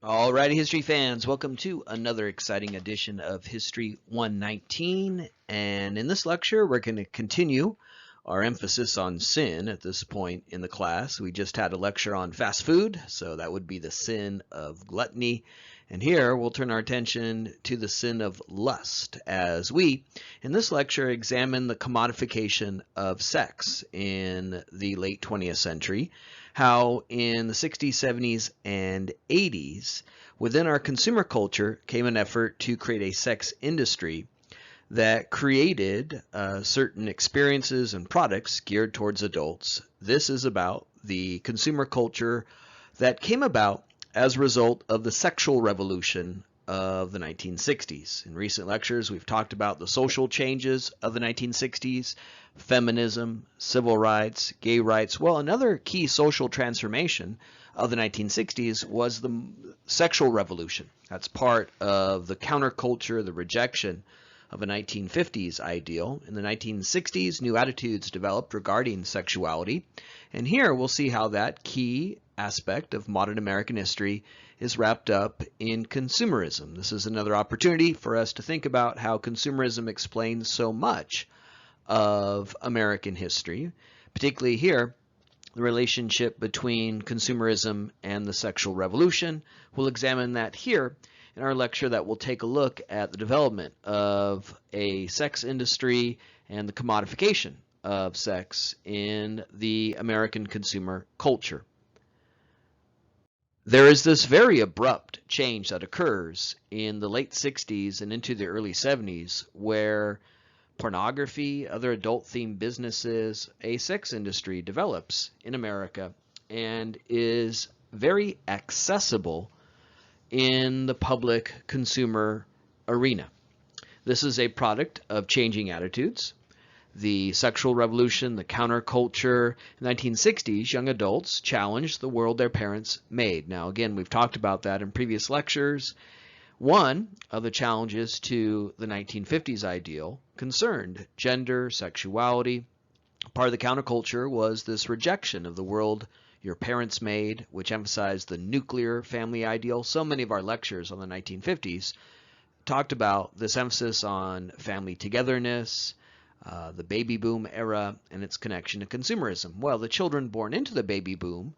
Alrighty, history fans, welcome to another exciting edition of History 119. And in this lecture, we're going to continue our emphasis on sin at this point in the class. We just had a lecture on fast food, so that would be the sin of gluttony. And here we'll turn our attention to the sin of lust as we, in this lecture, examine the commodification of sex in the late 20th century, how in the 60s, 70s, and 80s, within our consumer culture came an effort to create a sex industry that created certain experiences and products geared towards adults. This is about the consumer culture that came about as a result of the sexual revolution of the 1960s. In recent lectures, we've talked about the social changes of the 1960s, feminism, civil rights, gay rights. Well, another key social transformation of the 1960s was the sexual revolution. That's part of the counterculture, the rejection of a 1950s ideal. In the 1960s, new attitudes developed regarding sexuality. And here we'll see how that key aspect of modern American history is wrapped up in consumerism. This is another opportunity for us to think about how consumerism explains so much of American history, particularly here, the relationship between consumerism and the sexual revolution. We'll examine that here in our lecture that will take a look at the development of a sex industry and the commodification of sex in the American consumer culture. There is this very abrupt change that occurs in the late 60s and into the early 70s where pornography, other adult-themed businesses, a sex industry develops in America and is very accessible in the public consumer arena. This is a product of changing attitudes. The sexual revolution, the counterculture, 1960s, young adults challenged the world their parents made. Now, again, we've talked about that in previous lectures. One of the challenges to the 1950s ideal concerned gender, sexuality. Part of the counterculture was this rejection of the world your parents made, which emphasized the nuclear family ideal. So many of our lectures on the 1950s talked about this emphasis on family togetherness, the baby boom era, and its connection to consumerism. Well, the children born into the baby boom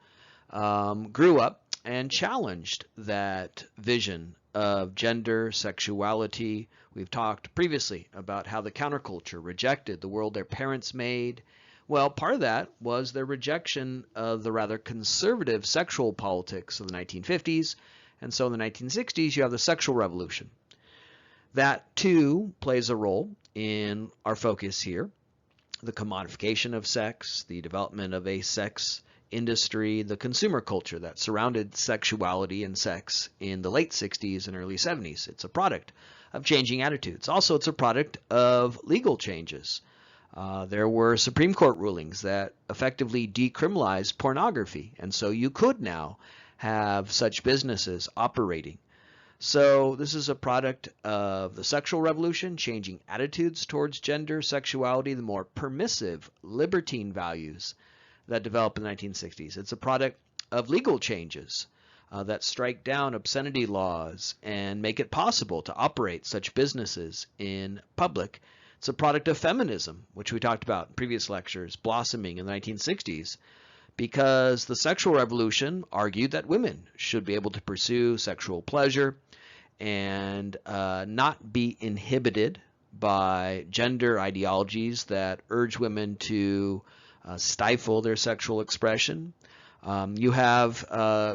grew up and challenged that vision of gender, sexuality. We've talked previously about how the counterculture rejected the world their parents made. Well, part of that was their rejection of the rather conservative sexual politics of the 1950s. And so in the 1960s, you have the sexual revolution. That, too, plays a role in our focus here. The commodification of sex, the development of a sex industry, the consumer culture that surrounded sexuality and sex in the late 60s and early 70s. It's a product of changing attitudes. Also, it's a product of legal changes. There were Supreme Court rulings that effectively decriminalized pornography, and so you could now have such businesses operating. So this is a product of the sexual revolution, changing attitudes towards gender, sexuality, the more permissive, libertine values that developed in the 1960s. It's a product of legal changes that strike down obscenity laws and make it possible to operate such businesses in public. It's a product of feminism, which we talked about in previous lectures, blossoming in the 1960s, because the sexual revolution argued that women should be able to pursue sexual pleasure and not be inhibited by gender ideologies that urge women to stifle their sexual expression. You have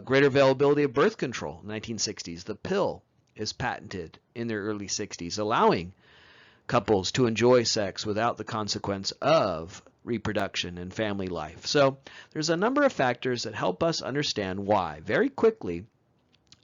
greater availability of birth control in the 1960s. The pill is patented in the early 60s, allowing couples to enjoy sex without the consequence of reproduction and family life. So there's a number of factors that help us understand why, very quickly,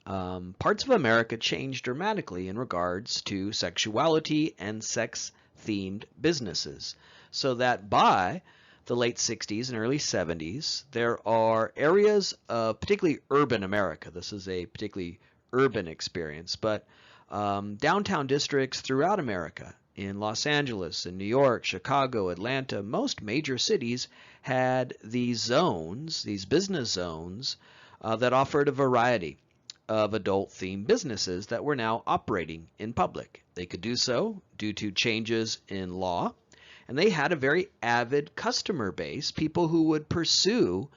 parts of America changed dramatically in regards to sexuality and sex-themed businesses. So that by the late 60s and early 70s, there are areas of particularly urban America. This is a particularly urban experience, but downtown districts throughout America, in Los Angeles, in New York, Chicago, Atlanta, most major cities had these zones, these business zones, that offered a variety of adult-themed businesses that were now operating in public. They could do so due to changes in law, and they had a very avid customer base, people who would pursue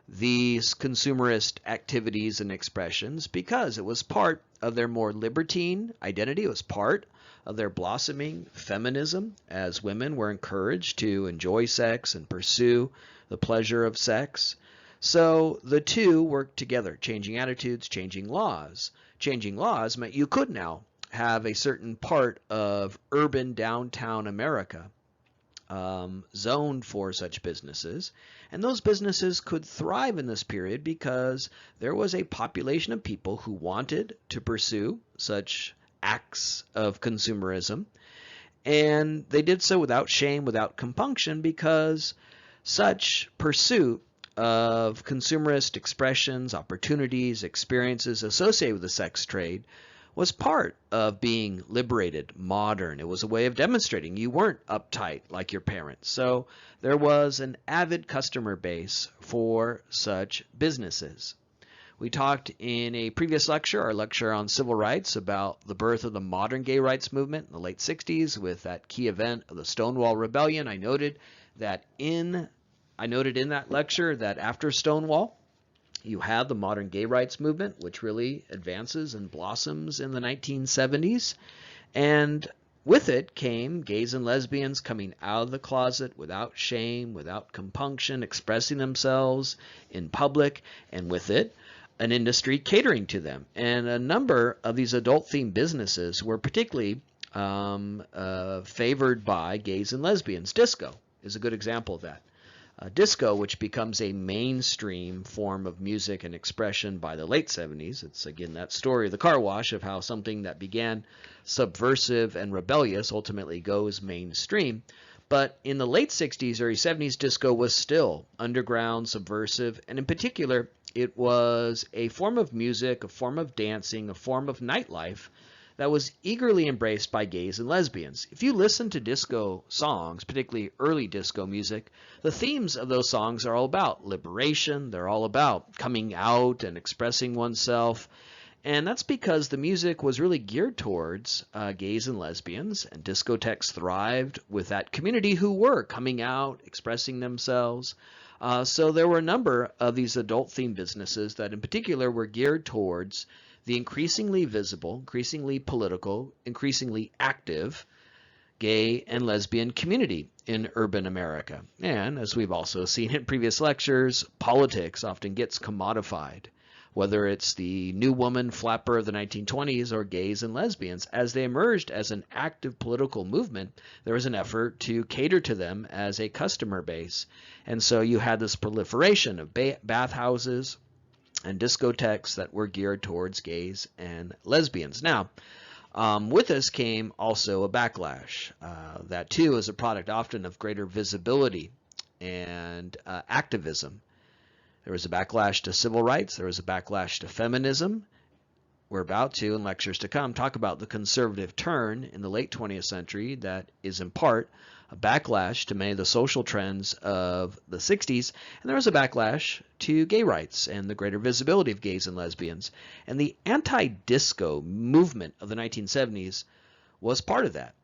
these consumerist activities and expressions because it was part of their more libertine identity. It was part of their blossoming feminism, as women were encouraged to enjoy sex and pursue the pleasure of sex. So the two worked together, changing attitudes, changing laws. Changing laws meant you could now have a certain part of urban downtown America zoned for such businesses, and those businesses could thrive in this period because there was a population of people who wanted to pursue such acts of consumerism, and they did so without shame, without compunction, because such pursuit of consumerist expressions, opportunities, experiences associated with the sex trade was part of being liberated, modern. It was a way of demonstrating you weren't uptight like your parents. So there was an avid customer base for such businesses. We talked in a previous lecture, our lecture on civil rights, about the birth of the modern gay rights movement in the late 60s with that key event of the Stonewall Rebellion. I noted in that lecture that after Stonewall, you have the modern gay rights movement, which really advances and blossoms in the 1970s. And with it came gays and lesbians coming out of the closet without shame, without compunction, expressing themselves in public, and with it, an industry catering to them. And a number of these adult-themed businesses were particularly favored by gays and lesbians. Disco is a good example of that. Disco, which becomes a mainstream form of music and expression by the late 70s. It's, again, that story of the car wash of how something that began subversive and rebellious ultimately goes mainstream. But in the late 60s, early 70s, disco was still underground, subversive, and in particular, it was a form of music, a form of dancing, a form of nightlife that was eagerly embraced by gays and lesbians. If you listen to disco songs, particularly early disco music, the themes of those songs are all about liberation. They're all about coming out and expressing oneself. And that's because the music was really geared towards gays and lesbians, and discotheques thrived with that community who were coming out, expressing themselves. So there were a number of these adult-themed businesses that in particular were geared towards the increasingly visible, increasingly political, increasingly active gay and lesbian community in urban America. And as we've also seen in previous lectures, politics often gets commodified, whether it's the new woman flapper of the 1920s or gays and lesbians. As they emerged as an active political movement, there was an effort to cater to them as a customer base. And so you had this proliferation of bathhouses and discotheques that were geared towards gays and lesbians. Now, with this came also a backlash. That too is a product often of greater visibility and activism. There was a backlash to civil rights. There was a backlash to feminism. We're about to, in lectures to come, talk about the conservative turn in the late 20th century that is in part a backlash to many of the social trends of the 60s. And there was a backlash to gay rights and the greater visibility of gays and lesbians. And the anti-disco movement of the 1970s was part of that.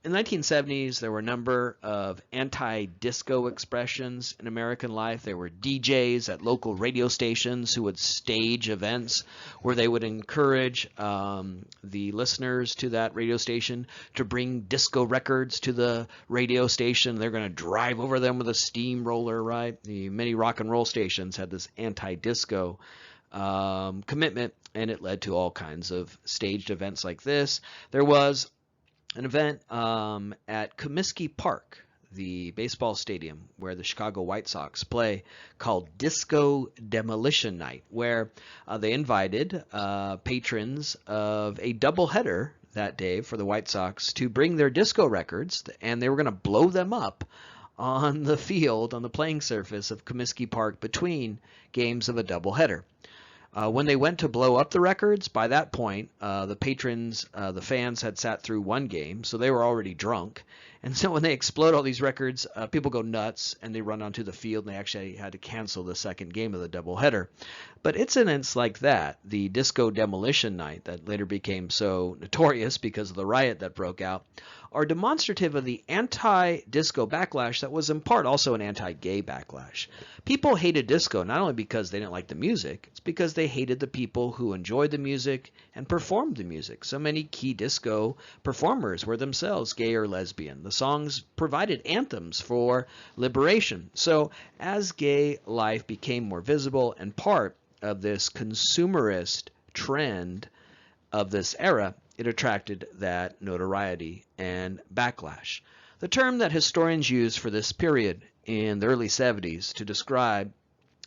In the 1970s, there were a number of anti-disco expressions in American life. There were DJs at local radio stations who would stage events where they would encourage the listeners to that radio station to bring disco records to the radio station. They're going to drive over them with a steamroller, right? Many rock and roll stations had this anti-disco commitment, and it led to all kinds of staged events like this. There was an event at Comiskey Park, the baseball stadium where the Chicago White Sox play, called Disco Demolition Night, where they invited patrons of a doubleheader that day for the White Sox to bring their disco records, and they were going to blow them up on the field, on the playing surface of Comiskey Park between games of a doubleheader. When they went to blow up the records, by that point, the patrons, the fans had sat through one game, so they were already drunk. And so when they explode all these records, people go nuts and they run onto the field, and they actually had to cancel the second game of the doubleheader. But incidents like that, the Disco Demolition Night that later became so notorious because of the riot that broke out, are demonstrative of the anti-disco backlash that was in part also an anti-gay backlash. People hated disco not only because they didn't like the music, it's because they hated the people who enjoyed the music and performed the music. So many key disco performers were themselves gay or lesbian. The songs provided anthems for liberation. So as gay life became more visible and part of this consumerist trend of this era, it attracted that notoriety and backlash. The term that historians use for this period in the early 70s to describe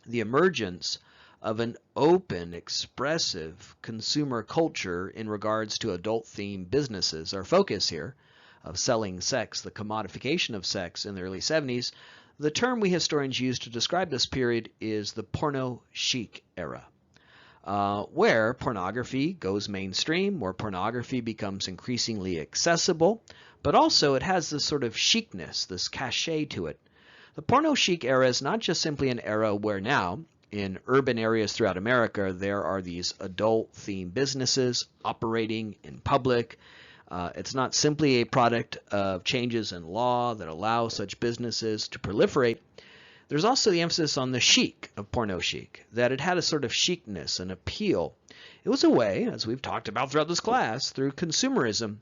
the emergence of an open, expressive consumer culture in regards to adult-themed businesses, our focus here of selling sex, the commodification of sex in the early 70s, the term we historians use to describe this period is the porno chic era. Where pornography goes mainstream, where pornography becomes increasingly accessible, but also it has this sort of chicness, this cachet to it. The porno chic era is not just simply an era where now, in urban areas throughout America, there are these adult-themed businesses operating in public. It's not simply a product of changes in law that allow such businesses to proliferate. There's also the emphasis on the chic of porno chic, that it had a sort of chicness, an appeal. It was a way, as we've talked about throughout this class, through consumerism,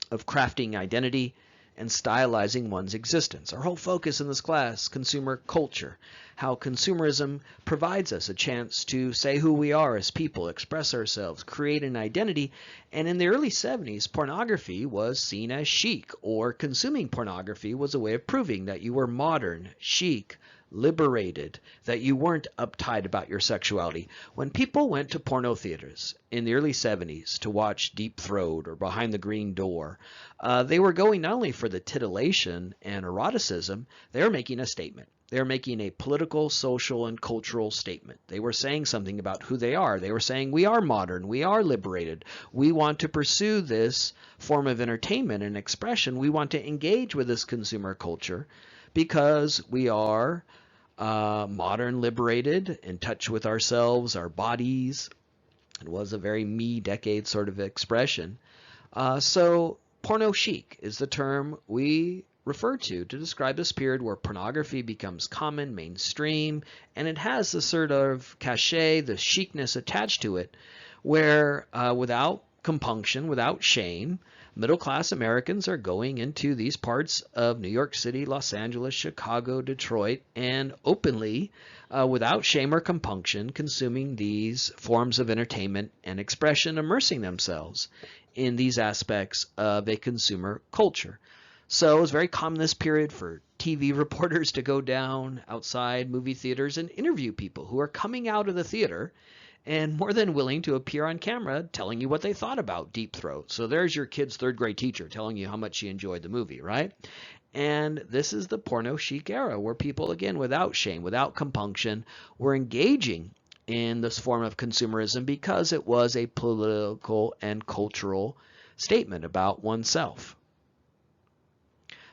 of crafting identity and stylizing one's existence. Our whole focus in this class, consumer culture, how consumerism provides us a chance to say who we are as people, express ourselves, create an identity. And in the early 70s, pornography was seen as chic, or consuming pornography was a way of proving that you were modern, chic, liberated, that you weren't uptight about your sexuality. When people went to porno theaters in the early 70s to watch Deep Throat or Behind the Green Door, they were going not only for the titillation and eroticism, they were making a statement. They were making a political, social, and cultural statement. They were saying something about who they are. They were saying, we are modern, we are liberated, we want to pursue this form of entertainment and expression, we want to engage with this consumer culture because we are modern, liberated, in touch with ourselves, our bodies. It was a very me decade sort of expression. So porno chic is the term we refer to describe this period where pornography becomes common, mainstream, and it has the sort of cachet, the chicness attached to it, where without compunction, without shame, middle-class Americans are going into these parts of New York City, Los Angeles, Chicago, Detroit, and openly, without shame or compunction, consuming these forms of entertainment and expression, immersing themselves in these aspects of a consumer culture. So it was very common this period for TV reporters to go down outside movie theaters and interview people who are coming out of the theater and more than willing to appear on camera telling you what they thought about Deep Throat. So there's your kid's third grade teacher telling you how much she enjoyed the movie, right? And this is the porno chic era where people, again, without shame, without compunction, were engaging in this form of consumerism because it was a political and cultural statement about oneself.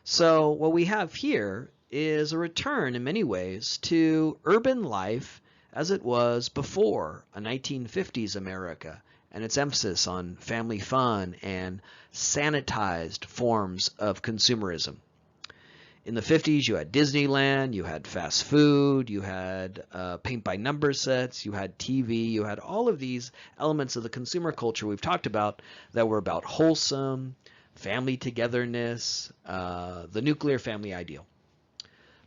So what we have here is a return in many ways to urban life as it was before a 1950s America and its emphasis on family fun and sanitized forms of consumerism. In the 50s, you had Disneyland, you had fast food, you had paint-by-number sets, you had TV, you had all of these elements of the consumer culture we've talked about that were about wholesome, family togetherness, the nuclear family ideal.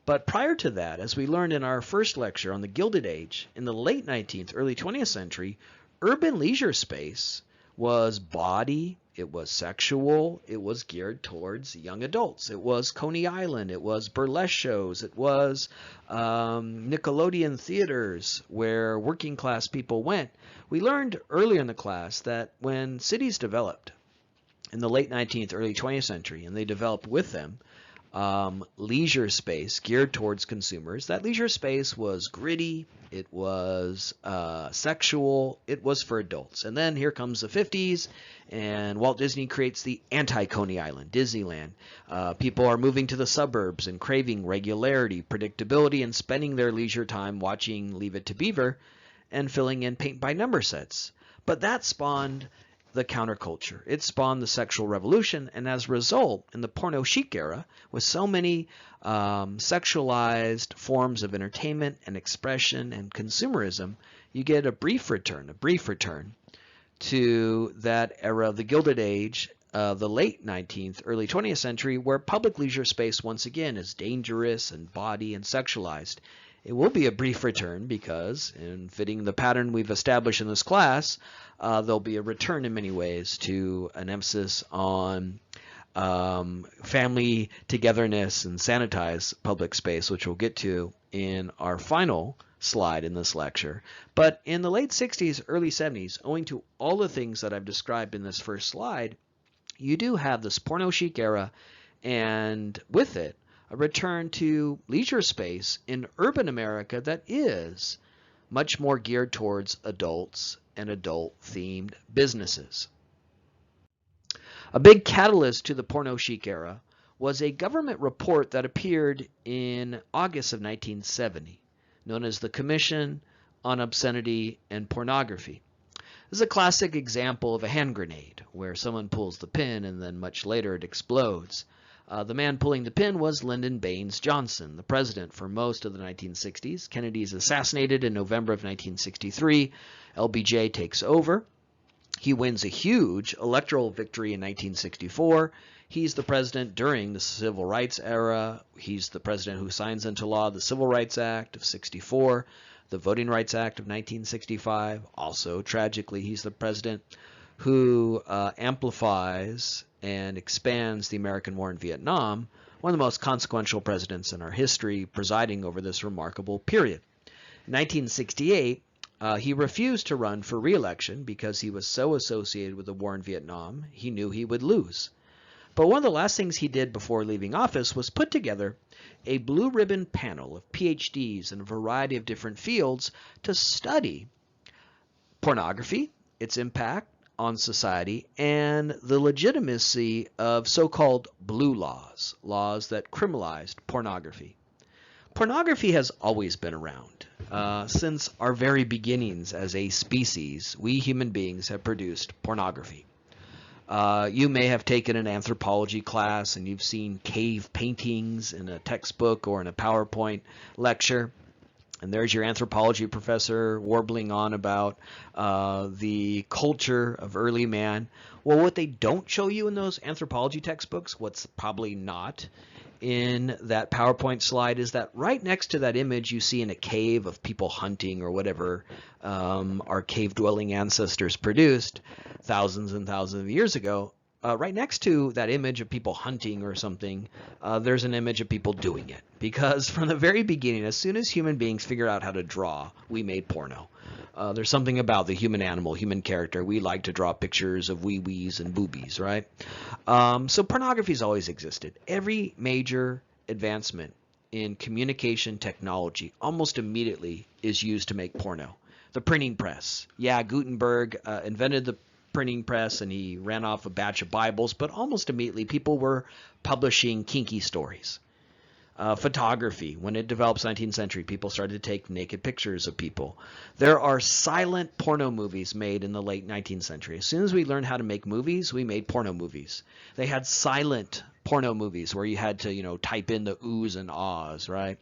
But prior to that, as we learned in our first lecture on the Gilded Age, in the late 19th, early 20th century, urban leisure space was bawdy, it was sexual, it was geared towards young adults. It was Coney Island, it was burlesque shows, it was Nickelodeon theaters where working class people went. We learned earlier in the class that when cities developed in the late 19th, early 20th century, and they developed with them leisure space geared towards consumers. That leisure space was gritty, it was sexual, it was for adults. And then here comes the 50s, and Walt Disney creates the anti-Coney Island, Disneyland. People are moving to the suburbs and craving regularity, predictability, and spending their leisure time watching Leave It to Beaver and filling in paint-by-number sets. But that spawned the counterculture. It spawned the sexual revolution, and as a result, in the porno chic era, with so many sexualized forms of entertainment and expression and consumerism, you get a brief return to that era of the Gilded Age, the late 19th, early 20th century, where public leisure space once again is dangerous and bawdy and sexualized. It will be a brief return because, in fitting the pattern we've established in this class, there'll be a return in many ways to an emphasis on family togetherness and sanitized public space, which we'll get to in our final slide in this lecture. But in the late 60s, early 70s, owing to all the things that I've described in this first slide, you do have this porno chic era, and with it, a return to leisure space in urban America that is much more geared towards adults and adult-themed businesses. A big catalyst to the porno chic era was a government report that appeared in August of 1970, known as the Commission on Obscenity and Pornography. This is a classic example of a hand grenade, where someone pulls the pin and then much later it explodes. The man pulling the pin was Lyndon Baines Johnson, the president for most of the 1960s. Kennedy is assassinated in November of 1963. LBJ takes over. He wins a huge electoral victory in 1964. He's the president during the Civil Rights era. He's the president who signs into law the Civil Rights Act of 64, the Voting Rights Act of 1965. Also, tragically, he's the president who amplifies and expands the American war in Vietnam, one of the most consequential presidents in our history, presiding over this remarkable period. In 1968, he refused to run for re-election because he was so associated with the war in Vietnam, he knew he would lose. But one of the last things he did before leaving office was put together a blue ribbon panel of PhDs in a variety of different fields to study pornography, its impact on society, and the legitimacy of so-called blue laws, laws that criminalized pornography. Pornography has always been around. Since our very beginnings as a species, we human beings have produced pornography. You may have taken an anthropology class and you've seen cave paintings in a textbook or in a PowerPoint lecture. And there's your anthropology professor warbling on about the culture of early man. Well, what they don't show you in those anthropology textbooks, what's probably not in that PowerPoint slide, is that right next to that image you see in a cave of people hunting or whatever our cave-dwelling ancestors produced thousands and thousands of years ago, right next to that image of people hunting or something, there's an image of people doing it. Because from the very beginning, as soon as human beings figured out how to draw, we made porno. There's something about the human animal, human character. We like to draw pictures of wee-wees and boobies, right? So pornography's always existed. Every major advancement in communication technology almost immediately is used to make porno. The printing press. Yeah, Gutenberg invented the printing press and he ran off a batch of Bibles, but almost immediately people were publishing kinky stories. Photography, when it develops 19th century, people started to take naked pictures of people. There are silent porno movies made in the late 19th century. As soon as we learned how to make movies, we made porno movies. They had silent porno movies where you had to, type in the oohs and ahs, right?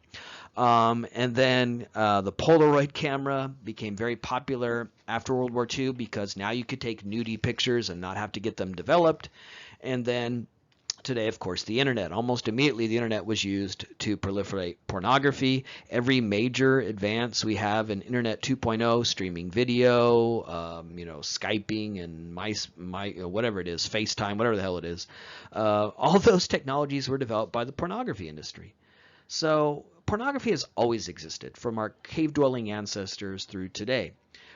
And then the Polaroid camera became very popular after World War II because now you could take nudie pictures and not have to get them developed. And then today, of course, the internet. Almost immediately, the internet was used to proliferate pornography. Every major advance we have in Internet 2.0, streaming video, Skyping and whatever it is, FaceTime, whatever the hell it is. All those technologies were developed by the pornography industry. So pornography has always existed from our cave-dwelling ancestors through today.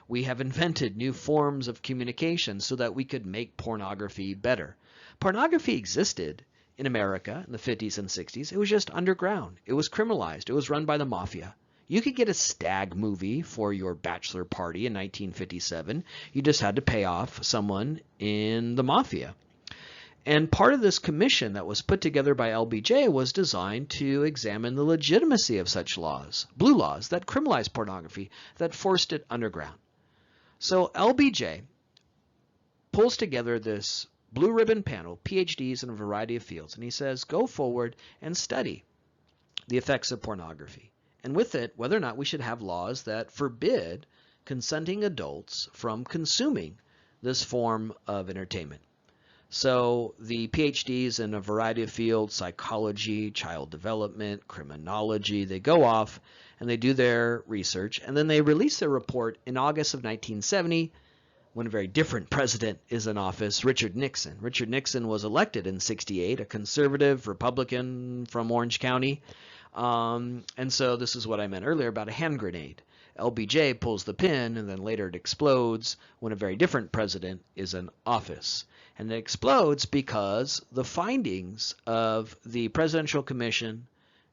We have invented new forms of communication so that we could make pornography better. Pornography existed in America in the 50s and 60s. It was just underground. It was criminalized. It was run by the mafia. You could get a stag movie for your bachelor party in 1957. You just had to pay off someone in the mafia. And part of this commission that was put together by LBJ was designed to examine the legitimacy of such laws, blue laws that criminalized pornography, that forced it underground. So LBJ pulls together this blue ribbon panel, PhDs in a variety of fields, and he says, go forward and study the effects of pornography. And with it, whether or not we should have laws that forbid consenting adults from consuming this form of entertainment. So the PhDs in a variety of fields, psychology, child development, criminology, they go off and they do their research, and then they release their report in August of 1970 when a very different president is in office, Richard Nixon. Richard Nixon was elected in 68, a conservative Republican from Orange County. And so this is what I meant earlier about a hand grenade. LBJ pulls the pin, and then later it explodes when a very different president is in office. And it explodes because the findings of the Presidential Commission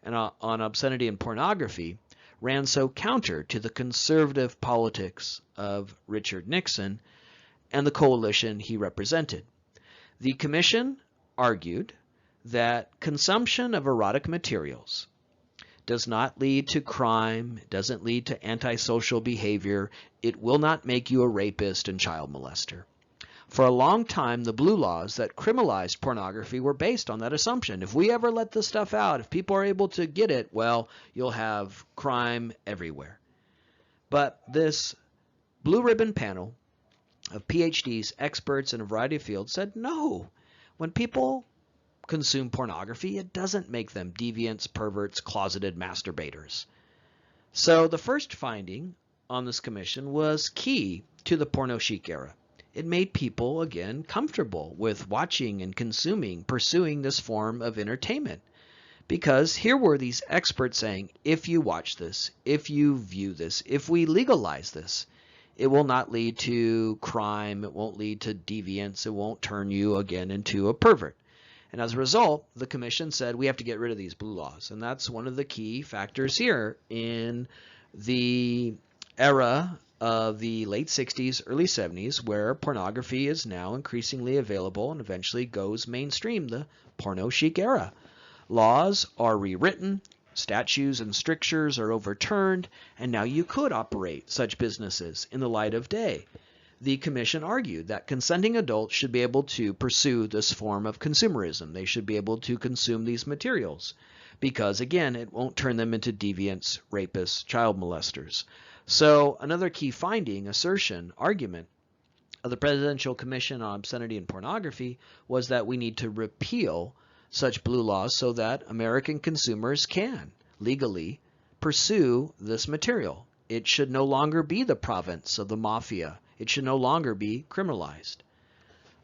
on Obscenity and Pornography ran so counter to the conservative politics of Richard Nixon and the coalition he represented. The commission argued that consumption of erotic materials does not lead to crime, it doesn't lead to antisocial behavior, it will not make you a rapist and child molester. For a long time, the blue laws that criminalized pornography were based on that assumption. If we ever let this stuff out, if people are able to get it, well, you'll have crime everywhere. But this blue ribbon panel of PhDs, experts in a variety of fields said, no, when people consume pornography, it doesn't make them deviants, perverts, closeted masturbators. So the first finding on this commission was key to the porno chic era. It made people, again, comfortable with watching and consuming, pursuing this form of entertainment. Because here were these experts saying, if you watch this, if you view this, if we legalize this, it will not lead to crime, it won't lead to deviance, it won't turn you again into a pervert. And as a result, the commission said we have to get rid of these blue laws. And that's one of the key factors here in the era of the late 60s, early 70s, where pornography is now increasingly available and eventually goes mainstream, the porno chic era. Laws are rewritten, statutes and strictures are overturned, and now you could operate such businesses in the light of day. The commission argued that consenting adults should be able to pursue this form of consumerism. They should be able to consume these materials because, again, it won't turn them into deviants, rapists, child molesters. So another key finding, assertion, argument of the Presidential Commission on Obscenity and Pornography was that we need to repeal such blue laws so that American consumers can legally pursue this material. It should no longer be the province of the mafia. It should no longer be criminalized.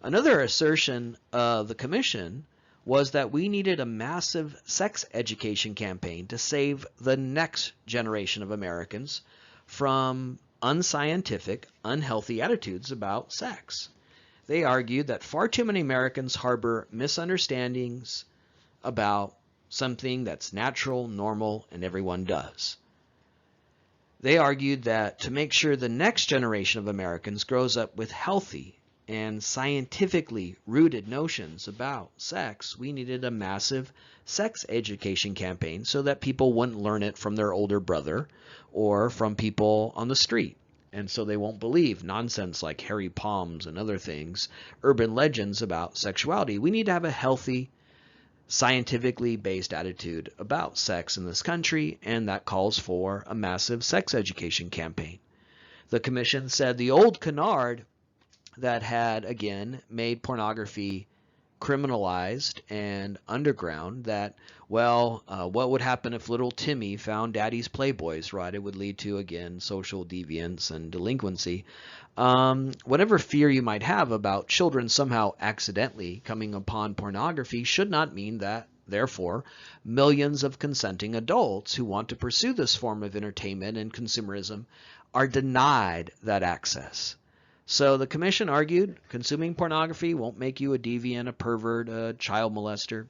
Another assertion of the commission was that we needed a massive sex education campaign to save the next generation of Americans from unscientific, unhealthy attitudes about sex. They argued that far too many Americans harbor misunderstandings about something that's natural, normal, and everyone does. They argued that to make sure the next generation of Americans grows up with healthy and scientifically rooted notions about sex, we needed a massive sex education campaign so that people wouldn't learn it from their older brother or from people on the street. And so they won't believe nonsense like hairy palms and other things, urban legends about sexuality. We need to have a healthy, scientifically based attitude about sex in this country, and that calls for a massive sex education campaign. The commission said the old canard that had, again, made pornography criminalized and underground, that, well, what would happen if little Timmy found daddy's Playboys, right? It would lead to, again, social deviance and delinquency. Whatever fear you might have about children somehow accidentally coming upon pornography should not mean that, therefore, millions of consenting adults who want to pursue this form of entertainment and consumerism are denied that access. So the commission argued consuming pornography won't make you a deviant, a pervert, a child molester.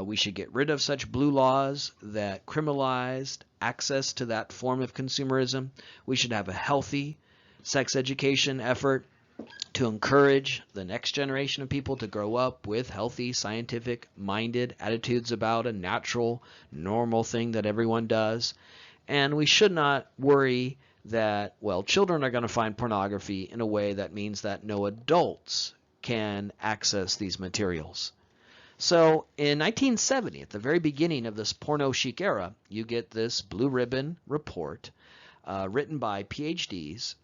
We should get rid of such blue laws that criminalized access to that form of consumerism. We should have a healthy sex education effort to encourage the next generation of people to grow up with healthy, scientific-minded attitudes about a natural, normal thing that everyone does. And we should not worry that, well, children are going to find pornography in a way that means that no adults can access these materials. So in 1970, at the very beginning of this porno chic era, you get this blue ribbon report written by PhDs,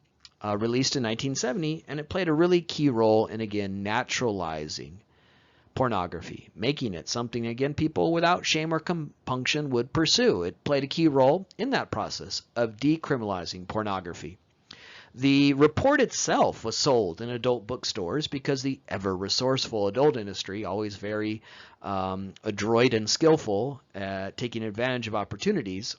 released in 1970, and it played a really key role in, again, naturalizing pornography, making it something, again, people without shame or compunction would pursue. It played a key role in that process of decriminalizing pornography. The report itself was sold in adult bookstores because the ever-resourceful adult industry, always very adroit and skillful at taking advantage of opportunities,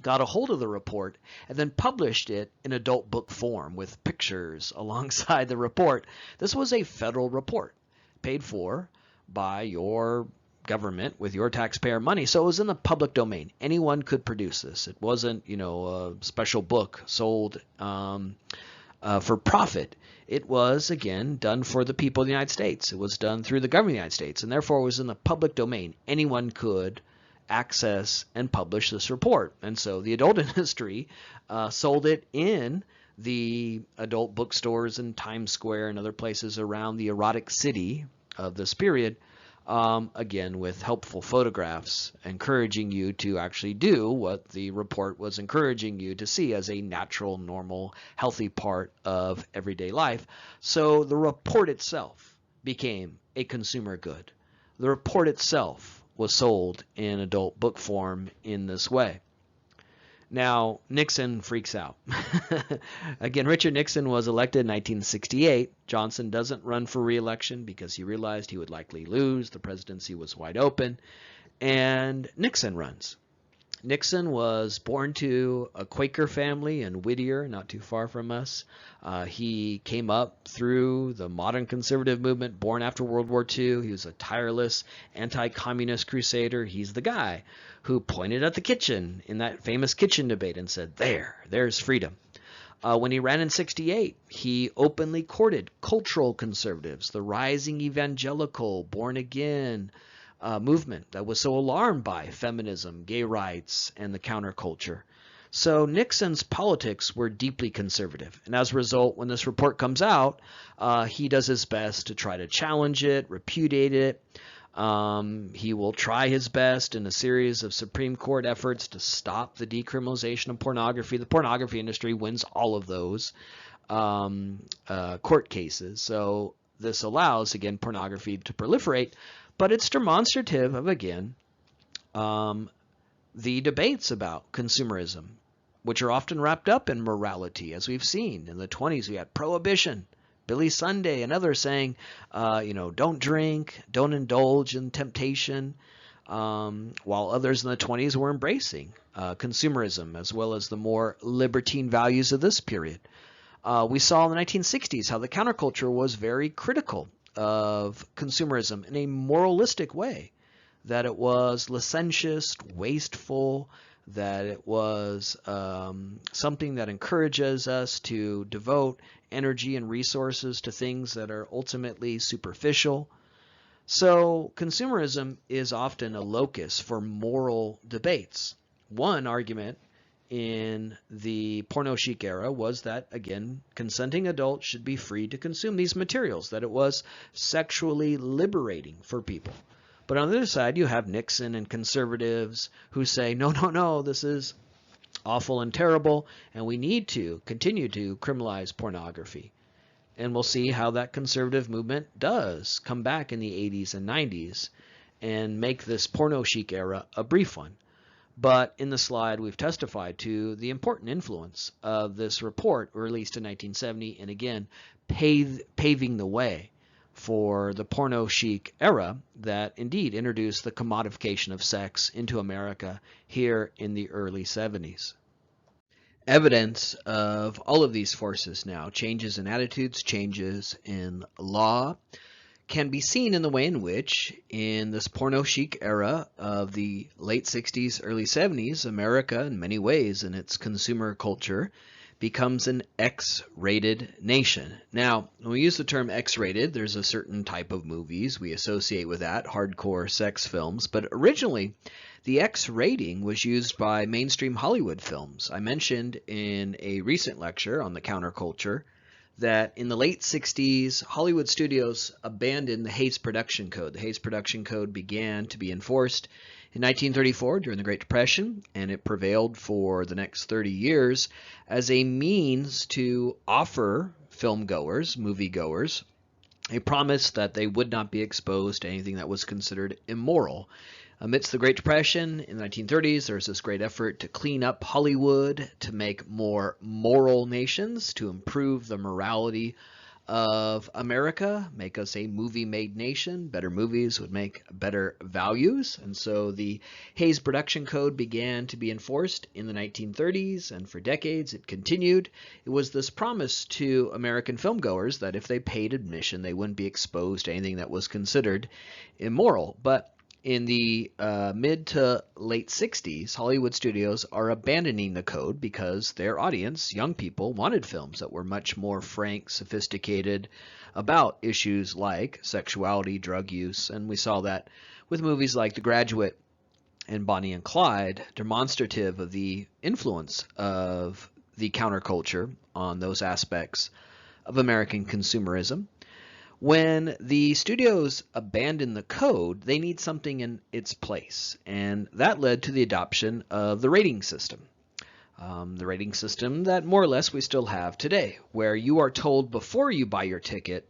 got a hold of the report and then published it in adult book form with pictures alongside the report. This was a federal report paid for by your government with your taxpayer money, so it was in the public domain. Anyone could produce this. It wasn't, a special book sold for profit. It was, again, done for the people of the United States. It was done through the government of the United States, and therefore it was in the public domain. Anyone could access and publish this report. And so the adult industry sold it in the adult bookstores in Times Square and other places around the erotic city of this period, again, with helpful photographs encouraging you to actually do what the report was encouraging you to see as a natural, normal, healthy part of everyday life. So the report itself became a consumer good. The report itself was sold in adult book form in this way. Now, Nixon freaks out. Again, Richard Nixon was elected in 1968. Johnson doesn't run for re-election because he realized he would likely lose. The presidency was wide open. And Nixon runs. Nixon was born to a Quaker family in Whittier, not too far from us. He came up through the modern conservative movement, born after World War II. He was a tireless anti-communist crusader. He's the guy who pointed at the kitchen in that famous kitchen debate and said, there's freedom. When he ran in 68, he openly courted cultural conservatives, the rising evangelical, born-again movement that was so alarmed by feminism, gay rights, and the counterculture. So Nixon's politics were deeply conservative. And as a result, when this report comes out, he does his best to try to challenge it, repudiate it. He will try his best in a series of Supreme Court efforts to stop the decriminalization of pornography. The pornography industry wins all of those court cases. So this allows, again, pornography to proliferate. But it's demonstrative of, again, the debates about consumerism, which are often wrapped up in morality, as we've seen. In the 20s, we had prohibition. Billy Sunday and others saying, don't drink, don't indulge in temptation, while others in the 20s were embracing consumerism, as well as the more libertine values of this period. We saw in the 1960s how the counterculture was very critical of consumerism in a moralistic way, that it was licentious, wasteful, that it was something that encourages us to devote energy and resources to things that are ultimately superficial. So consumerism is often a locus for moral debates. One argument in the porno chic era was that, again, consenting adults should be free to consume these materials, that it was sexually liberating for people. But on the other side, you have Nixon and conservatives who say, no, this is awful and terrible, and we need to continue to criminalize pornography. And we'll see how that conservative movement does come back in the 80s and 90s and make this porno chic era a brief one. But in the slide, we've testified to the important influence of this report released in 1970, and again, paving the way for the porno chic era that indeed introduced the commodification of sex into America here in the early 70s. Evidence of all of these forces now, changes in attitudes, changes in law, can be seen in the way in which, in this porno chic era of the late 60s, early 70s, America, in many ways, in its consumer culture, becomes an X-rated nation. Now, when we use the term X-rated, there's a certain type of movies we associate with that, hardcore sex films, but originally, the X rating was used by mainstream Hollywood films. I mentioned in a recent lecture on the counterculture that in the late 60s, Hollywood studios abandoned the Hays Production Code. The Hays Production Code began to be enforced in 1934 during the Great Depression, and it prevailed for the next 30 years as a means to offer filmgoers, moviegoers, a promise that they would not be exposed to anything that was considered immoral. Amidst the Great Depression in the 1930s, there was this great effort to clean up Hollywood, to make more moral nations, to improve the morality of America, make us a movie-made nation. Better movies would make better values. And so the Hays Production Code began to be enforced in the 1930s, and for decades it continued. It was this promise to American filmgoers that if they paid admission, they wouldn't be exposed to anything that was considered immoral. But in the mid to late 60s, Hollywood studios are abandoning the code because their audience, young people, wanted films that were much more frank, sophisticated about issues like sexuality, drug use, and we saw that with movies like The Graduate and Bonnie and Clyde, demonstrative of the influence of the counterculture on those aspects of American consumerism. When the studios abandon the code, they need something in its place, and that led to the adoption of the rating system. The rating system that more or less we still have today, where you are told before you buy your ticket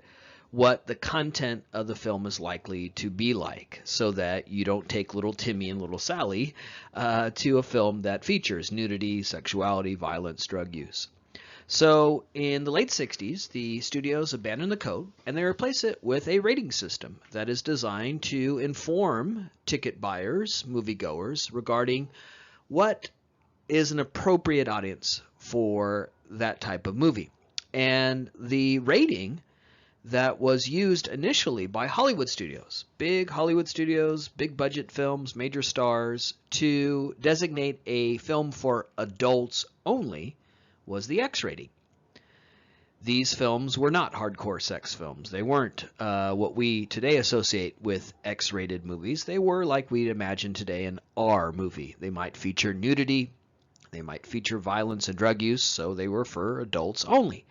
what the content of the film is likely to be like, so that you don't take little Timmy and little Sally to a film that features nudity, sexuality, violence, drug use. So in the late 60s, the studios abandon the code and they replace it with a rating system that is designed to inform ticket buyers, moviegoers, regarding what is an appropriate audience for that type of movie. And the rating that was used initially by Hollywood studios, big Hollywood studios, big budget films, major stars, to designate a film for adults only, was the X rating. These films were not hardcore sex films. They weren't what we today associate with X-rated movies. They were like we'd imagine today an R movie. They might feature nudity, they might feature violence and drug use, so they were for adults only.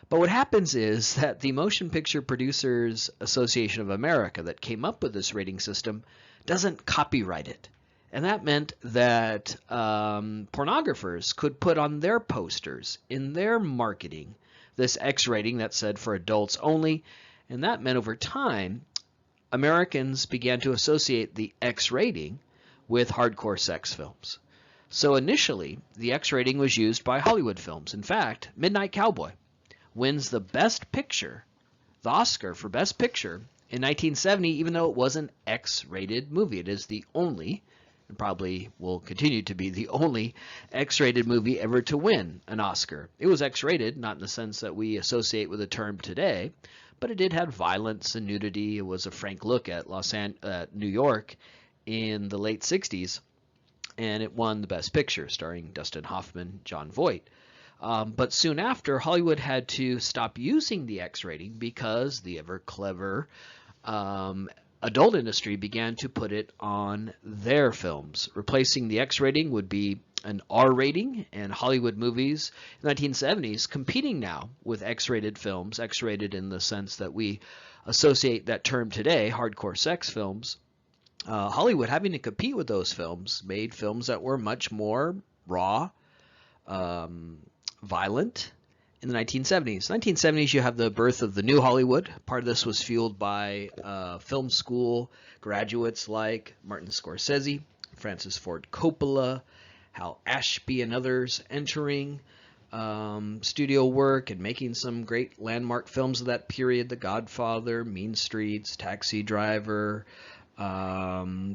But what happens is that the Motion Picture Producers Association of America that came up with this rating system doesn't copyright it. And that meant that pornographers could put on their posters, in their marketing, this X rating that said for adults only. And that meant over time, Americans began to associate the X rating with hardcore sex films. So initially, the X rating was used by Hollywood films. In fact, Midnight Cowboy wins the Best Picture, the Oscar for Best Picture, in 1970, even though it was an X-rated movie. It is the only, and probably will continue to be the only, X-rated movie ever to win an Oscar. It was X-rated, not in the sense that we associate with the term today, but it did have violence and nudity. It was a frank look at New York in the late 60s, and it won the Best Picture, starring Dustin Hoffman, Jon Voight. But soon after, Hollywood had to stop using the X rating because the ever clever adult industry began to put it on their films. Replacing the X rating would be an R rating, and Hollywood movies in the 1970s competing now with X-rated films, X-rated in the sense that we associate that term today, hardcore sex films. Hollywood, having to compete with those films, made films that were much more raw, violent in the 1970s. 1970s, you have the birth of the new Hollywood. Part of this was fueled by film school graduates like Martin Scorsese, Francis Ford Coppola, Hal Ashby, and others entering studio work and making some great landmark films of that period: The Godfather, Mean Streets, Taxi Driver,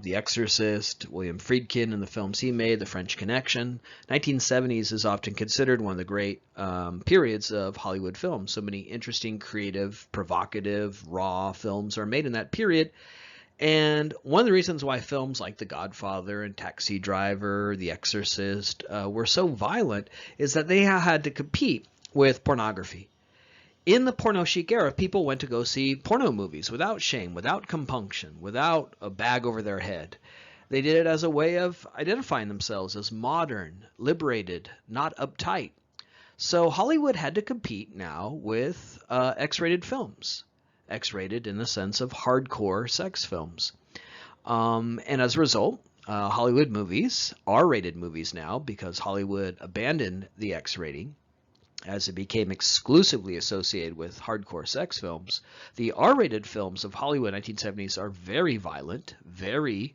The Exorcist, William Friedkin and the films he made, The French Connection. 1970s is often considered one of the great periods of Hollywood film. So many interesting, creative, provocative, raw films are made in that period. And one of the reasons why films like The Godfather and Taxi Driver, The Exorcist were so violent is that they had to compete with pornography. In the porno chic era, people went to go see porno movies without shame, without compunction, without a bag over their head. They did it as a way of identifying themselves as modern, liberated, not uptight. So Hollywood had to compete now with X-rated films. X-rated in the sense of hardcore sex films. And as a result, Hollywood movies, R-rated movies now, because Hollywood abandoned the X rating, as it became exclusively associated with hardcore sex films, the R-rated films of Hollywood 1970s are very violent, very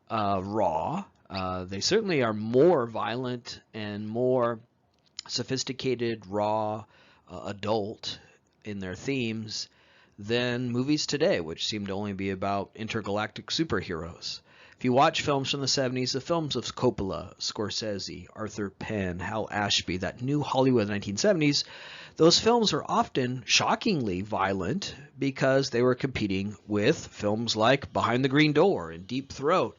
raw. They certainly are more violent and more sophisticated, raw, adult in their themes than movies today, which seem to only be about intergalactic superheroes. If you watch films from the 70s, the films of Coppola, Scorsese, Arthur Penn, Hal Ashby, that new Hollywood 1970s, those films are often shockingly violent because they were competing with films like Behind the Green Door and Deep Throat,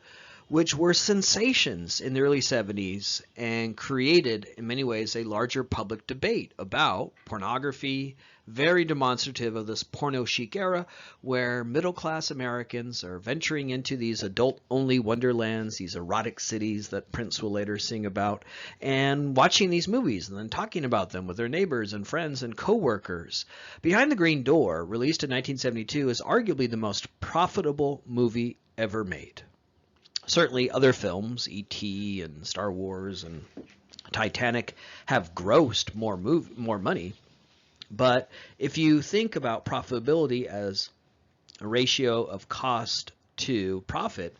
which were sensations in the early 70s and created, in many ways, a larger public debate about pornography, very demonstrative of this porno chic era where middle-class Americans are venturing into these adult-only wonderlands, these erotic cities that Prince will later sing about, and watching these movies and then talking about them with their neighbors and friends and co-workers. Behind the Green Door, released in 1972, is arguably the most profitable movie ever made. Certainly other films, E.T. and Star Wars and Titanic, have grossed more money. But if you think about profitability as a ratio of cost to profit,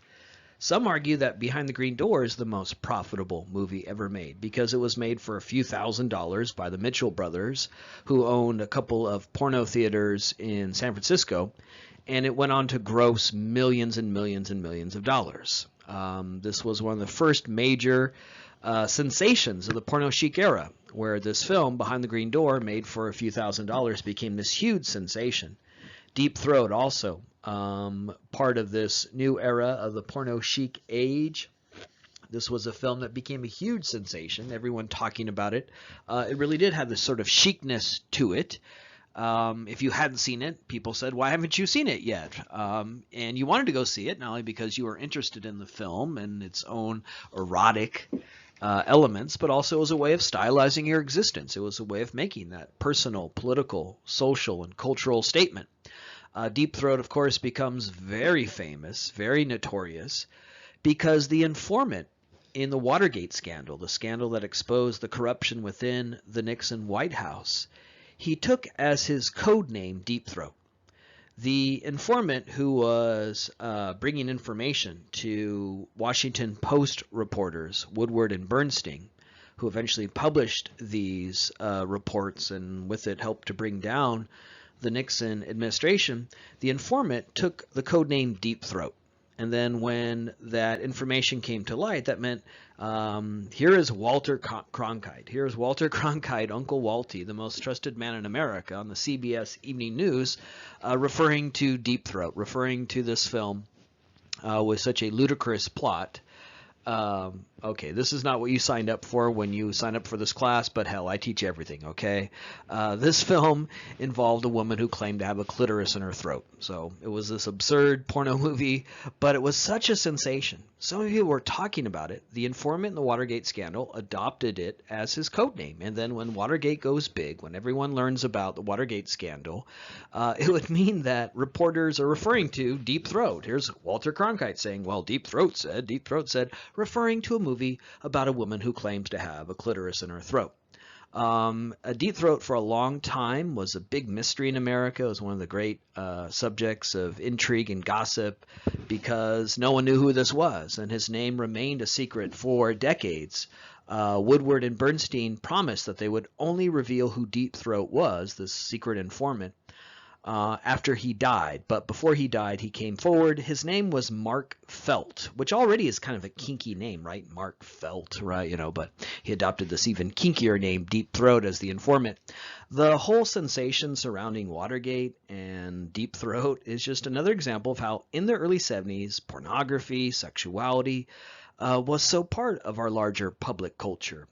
some argue that Behind the Green Door is the most profitable movie ever made because it was made for a few $1,000s by the Mitchell brothers, who owned a couple of porno theaters in San Francisco, and it went on to gross millions and millions and millions of dollars. This was one of the first major sensations of the porno chic era, where this film, Behind the Green Door, made for a few $1,000s, became this huge sensation. Deep Throat also, part of this new era of the porno chic age. This was a film that became a huge sensation, everyone talking about it. It really did have this sort of chicness to it. If you hadn't seen it, people said, why haven't you seen it yet? And you wanted to go see it, not only because you were interested in the film and its own erotic elements, but also as a way of stylizing your existence. It was a way of making that personal, political, social, and cultural statement. Deep Throat, of course, becomes very famous, very notorious, because the informant in the Watergate scandal, the scandal that exposed the corruption within the Nixon White House, he took as his code name Deep Throat. The informant who was bringing information to Washington Post reporters, Woodward and Bernstein, who eventually published these reports and with it helped to bring down the Nixon administration, the informant took the code name Deep Throat. And then when that information came to light, that meant here is Walter Cronkite. Here's Walter Cronkite, Uncle Walty, the most trusted man in America, on the CBS Evening News, referring to Deep Throat, referring to this film with such a ludicrous plot. Okay, this is not what you signed up for when you signed up for this class, but hell, I teach everything, okay? This film involved a woman who claimed to have a clitoris in her throat. So it was this absurd porno movie, but it was such a sensation. So many people were talking about it. The informant in the Watergate scandal adopted it as his code name. And then when Watergate goes big, when everyone learns about the Watergate scandal, it would mean that reporters are referring to Deep Throat. Here's Walter Cronkite saying, well, Deep Throat said, referring to a movie about a woman who claims to have a clitoris in her throat. A Deep Throat for a long time was a big mystery in America. It was one of the great subjects of intrigue and gossip because no one knew who this was, and his name remained a secret for decades. Woodward and Bernstein promised that they would only reveal who Deep Throat was, this secret informant, after he died. But before he died, he came forward. His name was Mark Felt, which already is kind of a kinky name, right? Mark Felt, right? But he adopted this even kinkier name, Deep Throat, as the informant. The whole sensation surrounding Watergate and Deep Throat is just another example of how in the early 70s, pornography, sexuality was so part of our larger public culture.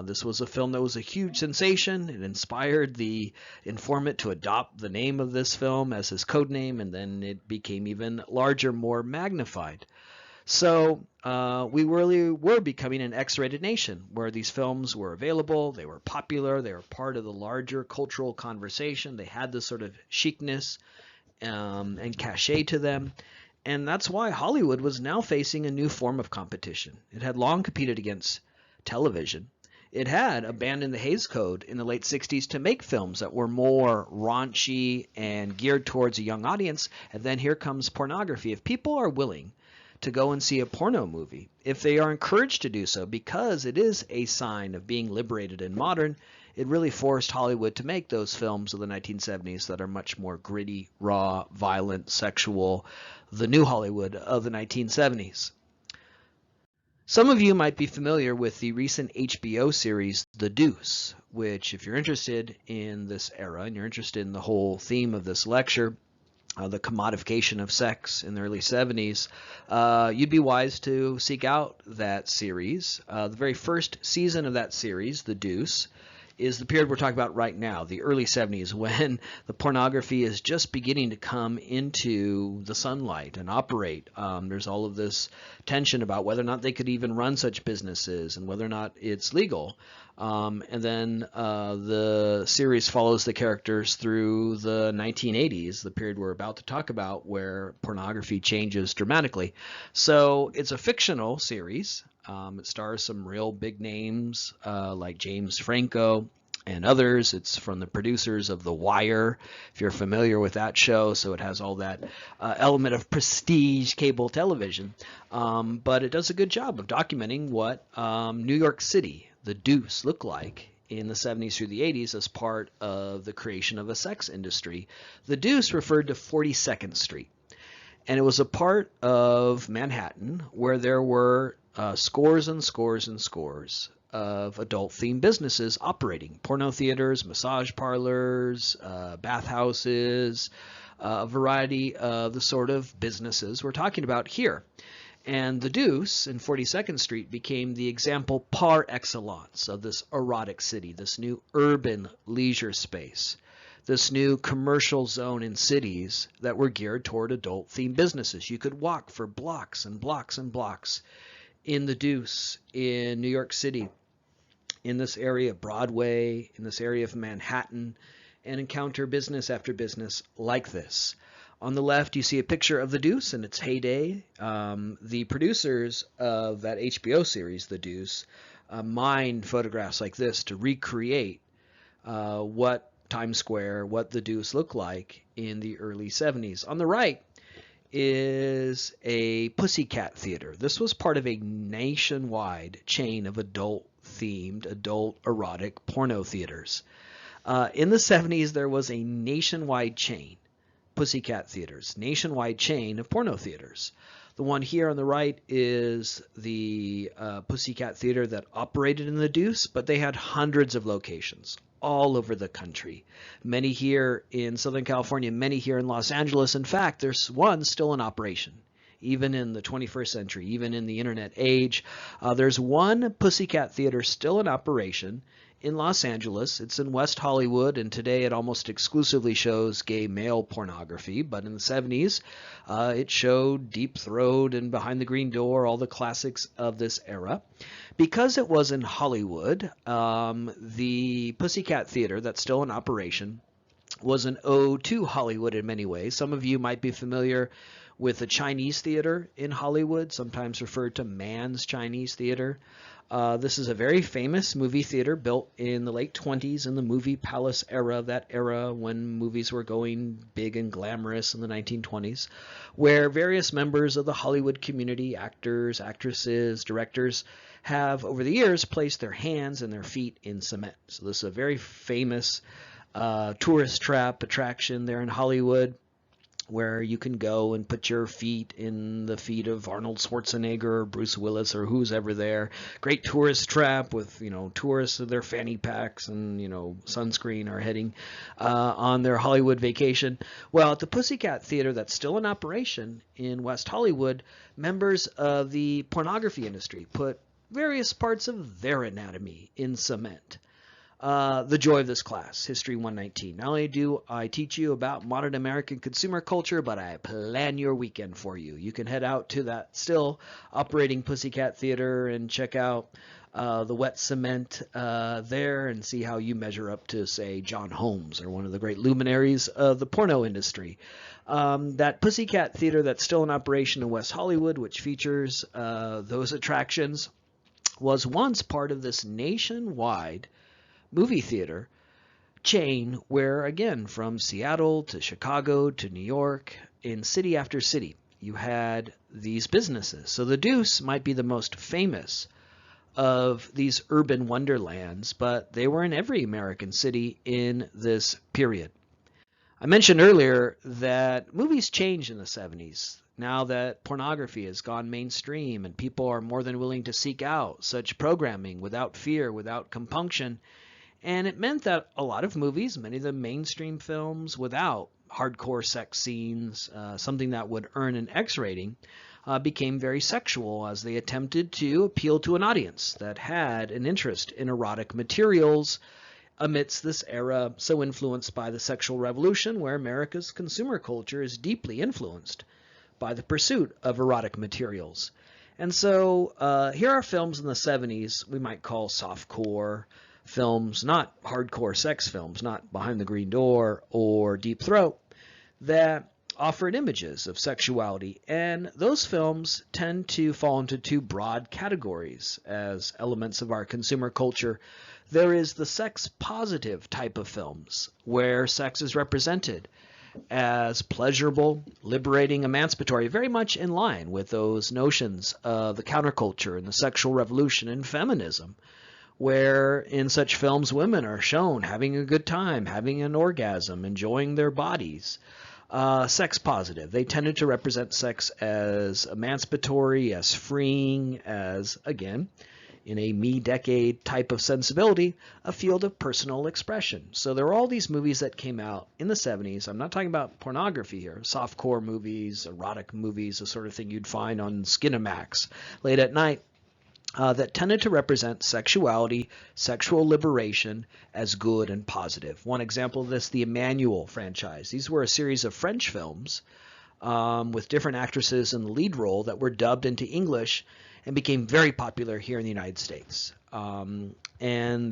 This was a film that was a huge sensation. It inspired the informant to adopt the name of this film as his code name, and then it became even larger, more magnified. So we really were becoming an X-rated nation where these films were available, they were popular, they were part of the larger cultural conversation. They had this sort of chicness and cachet to them. And that's why Hollywood was now facing a new form of competition. It had long competed against television. It had abandoned the Hays Code in the late 60s to make films that were more raunchy and geared towards a young audience. And then here comes pornography. If people are willing to go and see a porno movie, if they are encouraged to do so because it is a sign of being liberated and modern, it really forced Hollywood to make those films of the 1970s that are much more gritty, raw, violent, sexual, the new Hollywood of the 1970s. Some of you might be familiar with the recent HBO series, The Deuce, which if you're interested in this era and you're interested in the whole theme of this lecture, the commodification of sex in the early 70s, you'd be wise to seek out that series. The very first season of that series, The Deuce, is the period we're talking about right now, the early 70s, when the pornography is just beginning to come into the sunlight and operate. There's all of this tension about whether or not they could even run such businesses and whether or not it's legal. And then the series follows the characters through the 1980s, the period we're about to talk about, where pornography changes dramatically. So it's a fictional series. It stars some real big names like James Franco and others. It's from the producers of The Wire, if you're familiar with that show. So it has all that element of prestige cable television. But it does a good job of documenting what New York City, the Deuce, looked like in the 70s through the 80s as part of the creation of a sex industry. The Deuce referred to 42nd Street. And it was a part of Manhattan where there were scores and scores and scores of adult-themed businesses operating. Porno theaters, massage parlors, bathhouses, a variety of the sort of businesses we're talking about here. And the Deuce in 42nd Street became the example par excellence of this erotic city, this new urban leisure space, this new commercial zone in cities that were geared toward adult-themed businesses. You could walk for blocks and blocks and blocks in the Deuce in New York City, in this area of Broadway, in this area of Manhattan, and encounter business after business like this. On the left, you see a picture of the Deuce in its heyday. The producers of that HBO series, The Deuce, mined photographs like this to recreate what Times Square, what the Deuce looked like in the early 70s. On the right is a Pussycat Theater. This was part of a nationwide chain of adult-themed, adult erotic porno theaters. In the 70s, there was a nationwide chain, Pussycat Theaters, nationwide chain of porno theaters. The one here on the right is the Pussycat Theater that operated in the Deuce, but they had hundreds of locations all over the country. Many here in Southern California, many here in Los Angeles. In fact, there's one still in operation, even in the 21st century, even in the internet age. There's one Pussycat Theater still in operation in Los Angeles. It's in West Hollywood, and today it almost exclusively shows gay male pornography. But in the 70s, it showed Deep Throat and Behind the Green Door, all the classics of this era. Because it was in Hollywood, the Pussycat Theater that's still in operation was an ode to Hollywood in many ways. Some of you might be familiar with the Chinese theater in Hollywood, sometimes referred to Mann's Chinese Theater. This is a very famous movie theater built in the late 20s in the movie palace era, that era when movies were going big and glamorous in the 1920s, where various members of the Hollywood community, actors, actresses, directors, have over the years placed their hands and their feet in cement. So this is a very famous tourist trap attraction there in Hollywood, where you can go and put your feet in the feet of Arnold Schwarzenegger or Bruce Willis or who's ever there. Great tourist trap with, tourists with their fanny packs and, sunscreen are heading on their Hollywood vacation. Well, at the Pussycat Theater that's still in operation in West Hollywood, members of the pornography industry put various parts of their anatomy in cement. The joy of this class, History 119. Not only do I teach you about modern American consumer culture, but I plan your weekend for you. You can head out to that still operating Pussycat Theater and check out the wet cement there and see how you measure up to, say, John Holmes or one of the great luminaries of the porno industry. That Pussycat Theater that's still in operation in West Hollywood, which features those attractions, was once part of this nationwide movie theater chain where, again, from Seattle to Chicago to New York, in city after city, you had these businesses. So the Deuce might be the most famous of these urban wonderlands, but they were in every American city in this period. I mentioned earlier that movies changed in the 70s. Now that pornography has gone mainstream and people are more than willing to seek out such programming without fear, without compunction. And it meant that a lot of movies, many of the mainstream films without hardcore sex scenes, something that would earn an X rating, became very sexual as they attempted to appeal to an audience that had an interest in erotic materials amidst this era so influenced by the sexual revolution, where America's consumer culture is deeply influenced by the pursuit of erotic materials. And so here are films in the 70s we might call softcore films, not hardcore sex films, not Behind the Green Door or Deep Throat, that offered images of sexuality. And those films tend to fall into two broad categories as elements of our consumer culture. There is the sex-positive type of films, where sex is represented as pleasurable, liberating, emancipatory, very much in line with those notions of the counterculture and the sexual revolution and feminism, where in such films women are shown having a good time, having an orgasm, enjoying their bodies. Sex positive. They tended to represent sex as emancipatory, as freeing, as, again, in a me-decade type of sensibility, a field of personal expression. So there were all these movies that came out in the 70s. I'm not talking about pornography here. Softcore movies, erotic movies, the sort of thing you'd find on Skinamax late at night. That tended to represent sexuality, sexual liberation as good and positive. One example of this, the Emmanuel franchise. These were a series of French films with different actresses in the lead role that were dubbed into English and became very popular here in the United States. And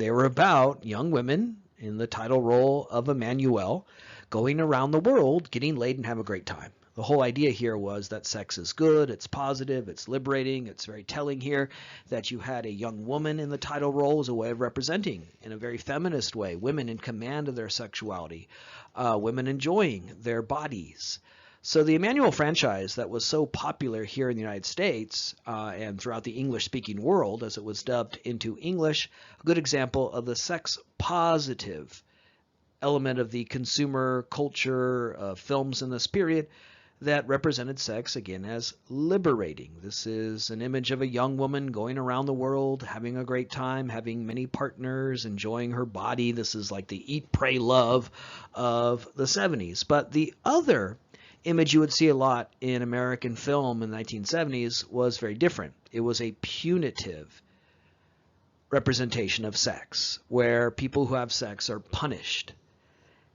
they were about young women in the title role of Emmanuel going around the world, getting laid and have a great time. The whole idea here was that sex is good, it's positive, it's liberating, it's very telling here that you had a young woman in the title role as a way of representing, in a very feminist way, women in command of their sexuality, women enjoying their bodies. So the Emmanuel franchise that was so popular here in the United States and throughout the English-speaking world as it was dubbed into English, a good example of the sex-positive element of the consumer culture of films in this period that represented sex, again, as liberating. This is an image of a young woman going around the world, having a great time, having many partners, enjoying her body. This is like the eat, pray, love of the 70s. But the other image you would see a lot in American film in the 1970s was very different. It was a punitive representation of sex, where people who have sex are punished.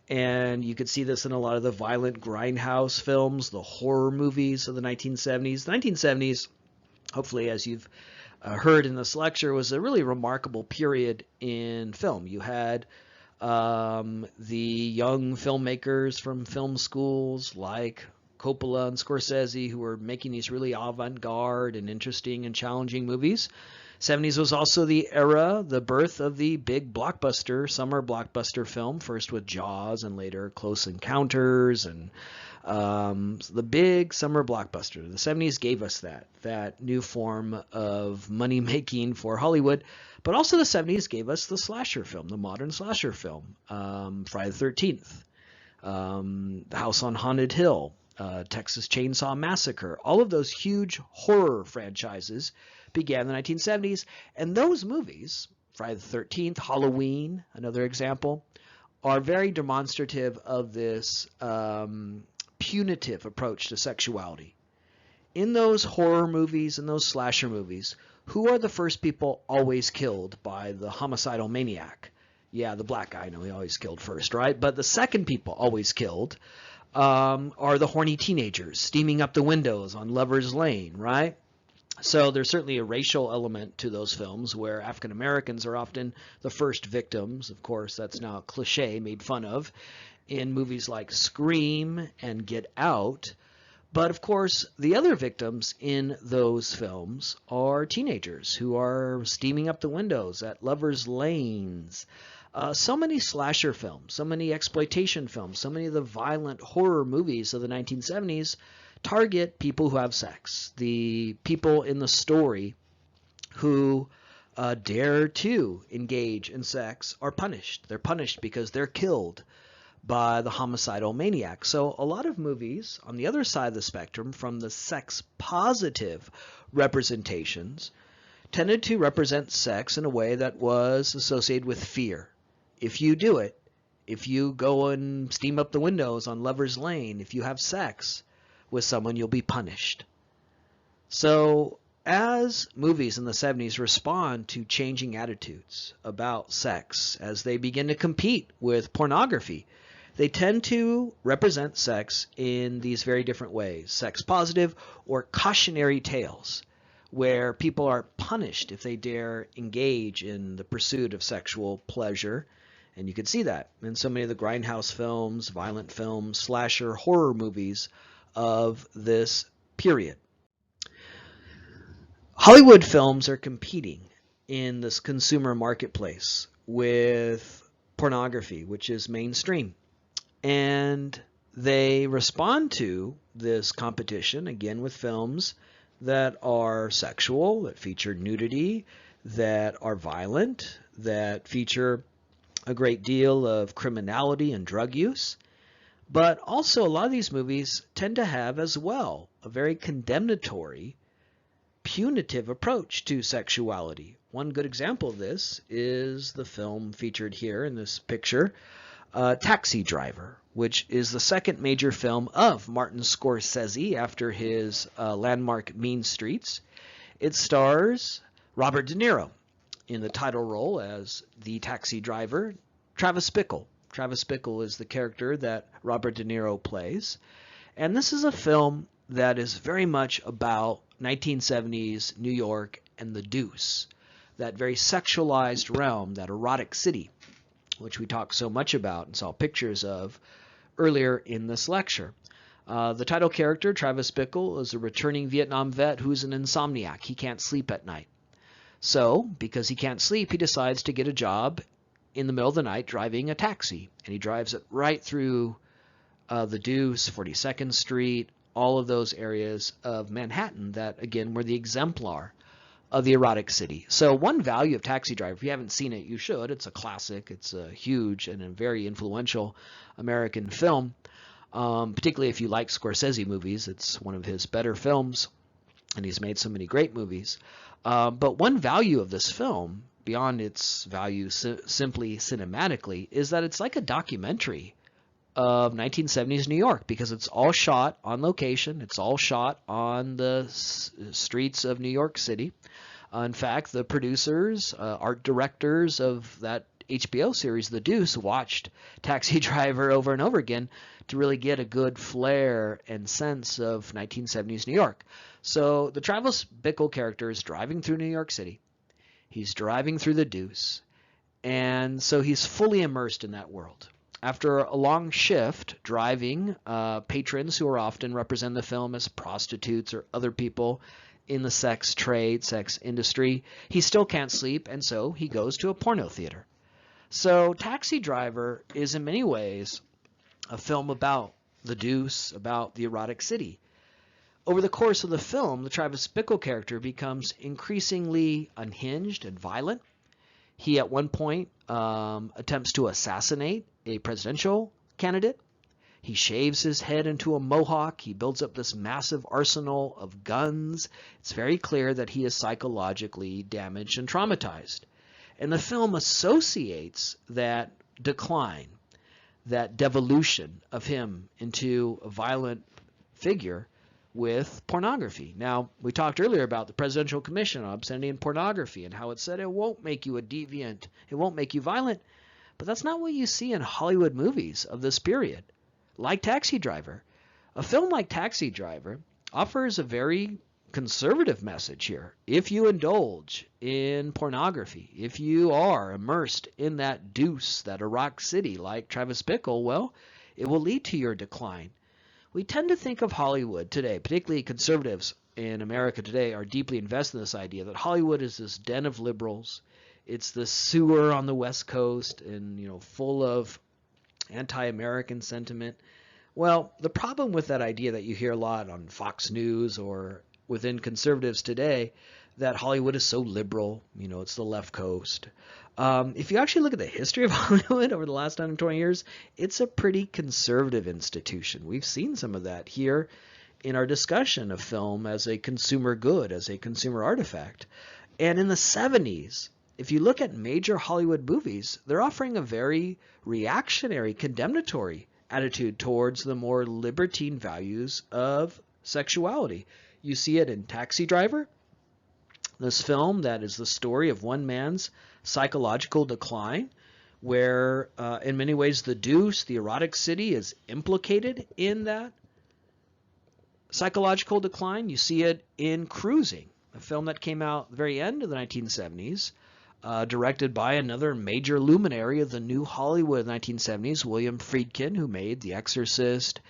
And you could see this in a lot of the violent grindhouse films, the horror movies of the 1970s. The 1970s, hopefully, as you've heard in this lecture, was a really remarkable period in film. You had the young filmmakers from film schools like Coppola and Scorsese who were making these really avant-garde and interesting and challenging movies. 70s was also the era, the birth of the big blockbuster, summer blockbuster film, first with Jaws and later Close Encounters and The big summer blockbuster. The 70s gave us that new form of money making for Hollywood, but also the 70s gave us the slasher film, the modern slasher film, Friday the 13th, The House on Haunted Hill, Texas Chainsaw Massacre. All of those huge horror franchises began in the 1970s, and those movies, Friday the 13th, Halloween, another example, are very demonstrative of this punitive approach to sexuality. In those horror movies and those slasher movies, who are the first people always killed by the homicidal maniac? Yeah, the black guy, no, he always killed first, right? But the second people always killed are the horny teenagers steaming up the windows on Lover's Lane, right? So there's certainly a racial element to those films where African Americans are often the first victims. Of course, that's now a cliche made fun of in movies like Scream and Get Out. But of course, the other victims in those films are teenagers who are steaming up the windows at lovers' lanes. So many slasher films, so many exploitation films, so many of the violent horror movies of the 1970s target people who have sex. The people in the story who dare to engage in sex are punished. They're punished because they're killed by the homicidal maniac. So a lot of movies on the other side of the spectrum, from the sex positive representations, tended to represent sex in a way that was associated with fear. If you do it, if you go and steam up the windows on Lover's Lane, if you have sex with someone, you'll be punished. So as movies in the 70s respond to changing attitudes about sex, as they begin to compete with pornography, they tend to represent sex in these very different ways. Sex positive or cautionary tales, where people are punished if they dare engage in the pursuit of sexual pleasure. And you can see that in so many of the grindhouse films, violent films, slasher, horror movies of this period. Hollywood films are competing in this consumer marketplace with pornography, which is mainstream. And they respond to this competition, again, with films that are sexual, that feature nudity, that are violent, that feature a great deal of criminality and drug use. But also a lot of these movies tend to have as well a very condemnatory, punitive approach to sexuality. One good example of this is the film featured here in this picture, Taxi Driver, which is the second major film of Martin Scorsese after his landmark Mean Streets. It stars Robert De Niro in the title role as the taxi driver, Travis Bickle. Travis Bickle is the character that Robert De Niro plays. And this is a film that is very much about 1970s New York and the deuce, that very sexualized realm, that erotic city, which we talked so much about and saw pictures of earlier in this lecture. The title character, Travis Bickle, is a returning Vietnam vet who's an insomniac. He can't sleep at night. So, because he can't sleep, he decides to get a job in the middle of the night driving a taxi. And he drives it right through the Deuce, 42nd Street, all of those areas of Manhattan that, again, were the exemplar of the erotic city. So one value of Taxi Driver, if you haven't seen it, you should. It's a classic. It's a huge and a very influential American film, particularly if you like Scorsese movies. It's one of his better films, and he's made so many great movies. But one value of this film, beyond its value simply cinematically, is that it's like a documentary of 1970s New York, because it's all shot on location. It's all shot on the streets of New York City. In fact, the producers, art directors of that HBO series, The Deuce, watched Taxi Driver over and over again to really get a good flair and sense of 1970s New York. So the Travis Bickle character is driving through New York City. He's driving through the Deuce. And so he's fully immersed in that world. After a long shift driving, patrons who are often represent the film as prostitutes or other people in the sex trade, sex industry, he still can't sleep, and so he goes to a porno theater. So Taxi Driver is in many ways a film about the deuce, about the erotic city. Over the course of the film, the Travis Bickle character becomes increasingly unhinged and violent. He at one point attempts to assassinate a presidential candidate. He shaves his head into a mohawk. He builds up this massive arsenal of guns. It's very clear that he is psychologically damaged and traumatized. And the film associates that decline, that devolution of him into a violent figure with pornography. Now, we talked earlier about the Presidential Commission on Obscenity and Pornography and how it said it won't make you a deviant, it won't make you violent, but that's not what you see in Hollywood movies of this period. Like Taxi Driver. A film like Taxi Driver offers a very conservative message here. If you indulge in pornography, if you are immersed in that deuce, that Iraq city like Travis Bickle, well, it will lead to your decline. We tend to think of Hollywood today, particularly conservatives in America today are deeply invested in this idea that Hollywood is this den of liberals. It's the sewer on the West Coast and, full of anti-American sentiment. Well, the problem with that idea that you hear a lot on Fox News or within conservatives today, that Hollywood is so liberal, it's the left coast. If you actually look at the history of Hollywood over the last 120 years, it's a pretty conservative institution. We've seen some of that here in our discussion of film as a consumer good, as a consumer artifact. And in the 70s, if you look at major Hollywood movies, they're offering a very reactionary, condemnatory attitude towards the more libertine values of sexuality. You see it in Taxi Driver, this film that is the story of one man's psychological decline, where in many ways the deuce, the erotic city, is implicated in that psychological decline. You see it in Cruising, a film that came out at the very end of the 1970s, directed by another major luminary of the new Hollywood of the 1970s, William Friedkin, who made The Exorcist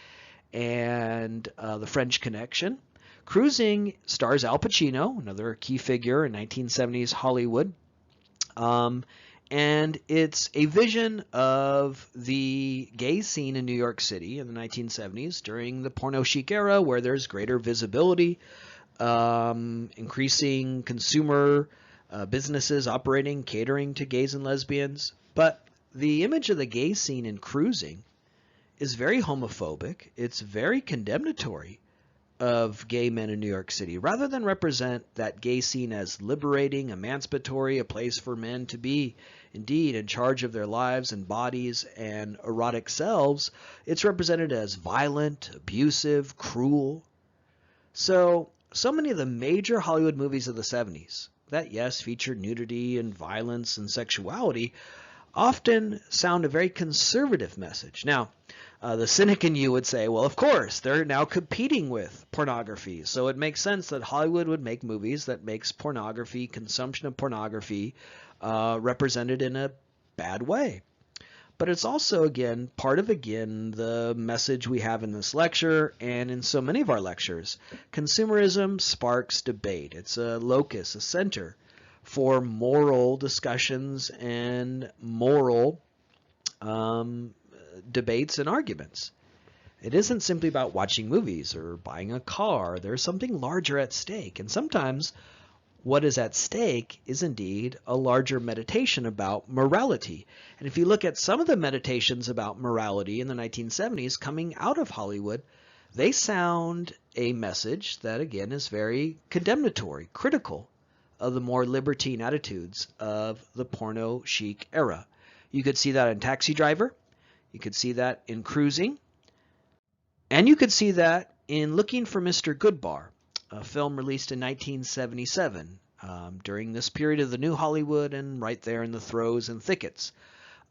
and The French Connection. Cruising stars Al Pacino, another key figure in 1970s Hollywood. And it's a vision of the gay scene in New York City in the 1970s during the porno chic era, where there's greater visibility, increasing consumer businesses operating, catering to gays and lesbians. But the image of the gay scene in Cruising is very homophobic. It's very condemnatory of gay men in New York City. Rather than represent that gay scene as liberating, emancipatory, a place for men to be indeed in charge of their lives and bodies and erotic selves, it's represented as violent, abusive, cruel. So many of the major Hollywood movies of the 70s that, yes, featured nudity and violence and sexuality, often sound a very conservative message. Now, the cynic in you would say, well, of course, they're now competing with pornography, so it makes sense that Hollywood would make movies that makes pornography, consumption of pornography, represented in a bad way. But it's also, part of the message we have in this lecture and in so many of our lectures. Consumerism sparks debate. It's a locus, a center for moral discussions and moral debates and arguments. It isn't simply about watching movies or buying a car. There's something larger at stake. And sometimes what is at stake is indeed a larger meditation about morality. And if you look at some of the meditations about morality in the 1970s coming out of Hollywood, they sound a message that, again, is very condemnatory, critical of the more libertine attitudes of the porno chic era. You could see that in Taxi Driver. You could see that in Cruising. And you could see that in Looking for Mr. Goodbar, a film released in 1977 during this period of the new Hollywood and right there in the throes and thickets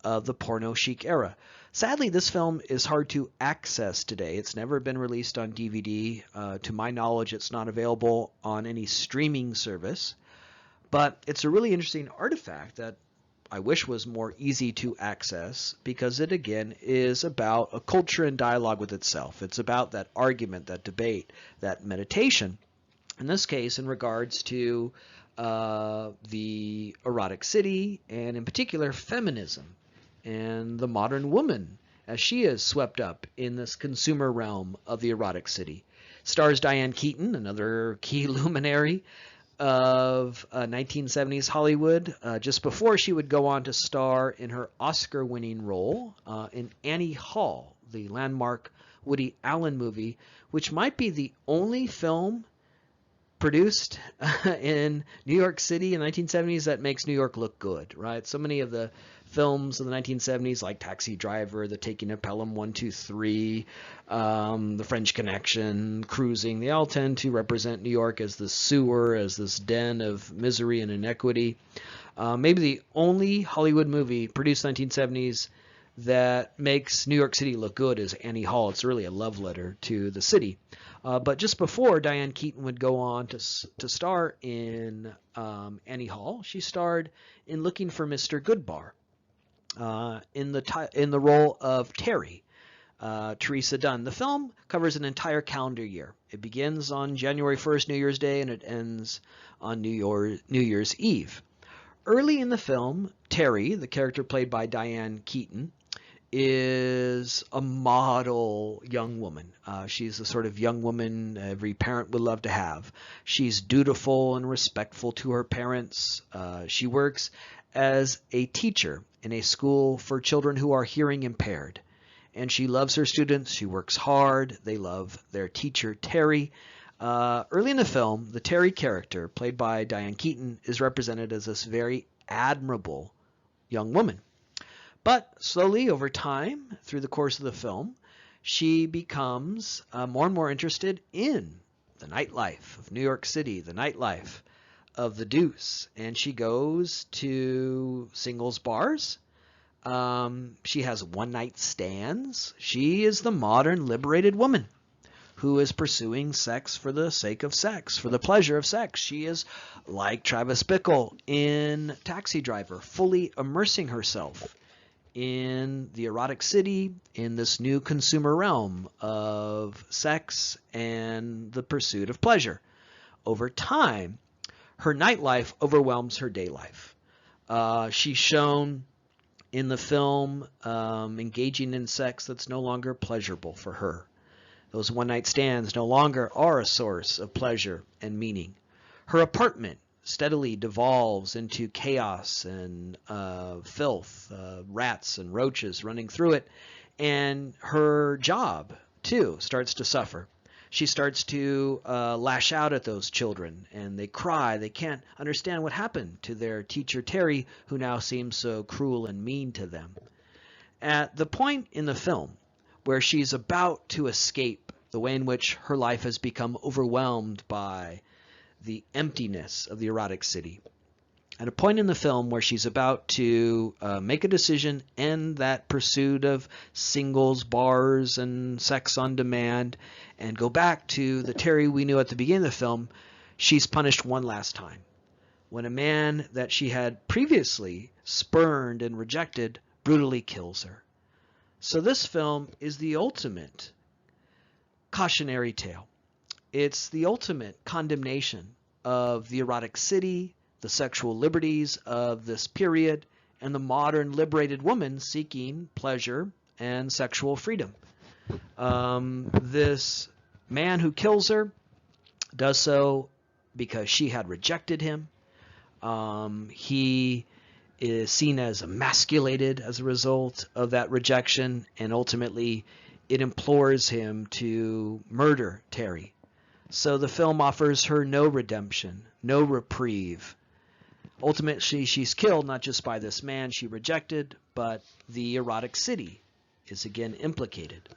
of the porno chic era. Sadly, this film is hard to access today. It's never been released on DVD. To my knowledge, it's not available on any streaming service. But it's a really interesting artifact that I wish was more easy to access, because it, again, is about a culture in dialogue with itself. It's about that argument, that debate, that meditation. In this case, in regards to the erotic city, and in particular feminism and the modern woman as she is swept up in this consumer realm of the erotic city. Stars Diane Keaton, another key luminary of 1970s Hollywood, just before she would go on to star in her Oscar-winning role in Annie Hall, the landmark Woody Allen movie, which might be the only film produced in New York City in the 1970s that makes New York look good, right? So many of the films of the 1970s, like Taxi Driver, The Taking of Pelham 123, The French Connection, Cruising, they all tend to represent New York as this sewer, as this den of misery and inequity. Maybe the only Hollywood movie produced in the 1970s that makes New York City look good is Annie Hall. It's really a love letter to the city. But just before Diane Keaton would go on to star in Annie Hall, she starred in Looking for Mr. Goodbar in the role of Terry, Teresa Dunn. The film covers an entire calendar year. It begins on January 1st, New Year's Day, and it ends on New Year's Eve. Early in the film, Terry, the character played by Diane Keaton, is a model young woman. She's the sort of young woman every parent would love to have. She's dutiful and respectful to her parents. She works as a teacher in a school for children who are hearing impaired. And she loves her students. She works hard. They love their teacher, Terry. Early in the film, the Terry character, played by Diane Keaton, is represented as this very admirable young woman. But slowly, over time, through the course of the film, she becomes more and more interested in the nightlife of New York City, the nightlife of the Deuce. And she goes to singles bars. She has one-night stands. She is the modern, liberated woman who is pursuing sex for the sake of sex, for the pleasure of sex. She is like Travis Bickle in Taxi Driver, fully immersing herself in the erotic city, in this new consumer realm of sex and the pursuit of pleasure. Over time, her nightlife overwhelms her day life. She's shown in the film engaging in sex that's no longer pleasurable for her. Those one-night stands no longer are a source of pleasure and meaning. Her apartment steadily devolves into chaos and filth, rats and roaches running through it, and her job, too, starts to suffer. She starts to lash out at those children, and they cry. They can't understand what happened to their teacher, Terry, who now seems so cruel and mean to them. At the point in the film where she's about to escape the way in which her life has become overwhelmed by the emptiness of the erotic city. At a point in the film where she's about to make a decision, end that pursuit of singles, bars, and sex on demand, and go back to the Terry we knew at the beginning of the film, she's punished one last time. When a man that she had previously spurned and rejected brutally kills her. So this film is the ultimate cautionary tale. It's the ultimate condemnation of the erotic city, the sexual liberties of this period, and the modern liberated woman seeking pleasure and sexual freedom. This man who kills her does so because she had rejected him. He is seen as emasculated as a result of that rejection, and ultimately it implores him to murder Terry. So the film offers her no redemption, no reprieve. Ultimately, she's killed not just by this man she rejected, but the erotic city is again implicated.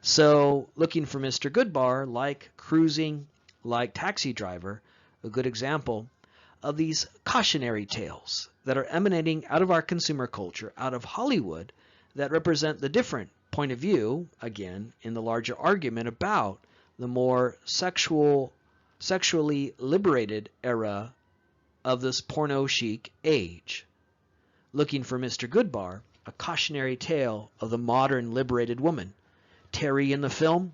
So Looking for Mr. Goodbar, like Cruising, like Taxi Driver, a good example of these cautionary tales that are emanating out of our consumer culture, out of Hollywood, that represent the different point of view, again, in the larger argument about the more sexually liberated era of this porno chic age. Looking for Mr. Goodbar, a cautionary tale of the modern liberated woman. Terry in the film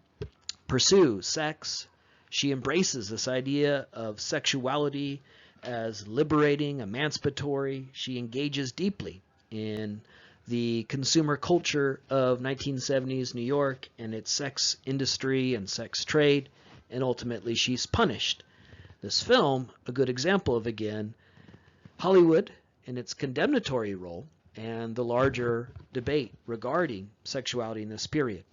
pursues sex. She embraces this idea of sexuality as liberating, emancipatory. She engages deeply in the consumer culture of 1970s New York and its sex industry and sex trade, and ultimately she's punished. This film, a good example of, again, Hollywood in its condemnatory role and the larger debate regarding sexuality in this period.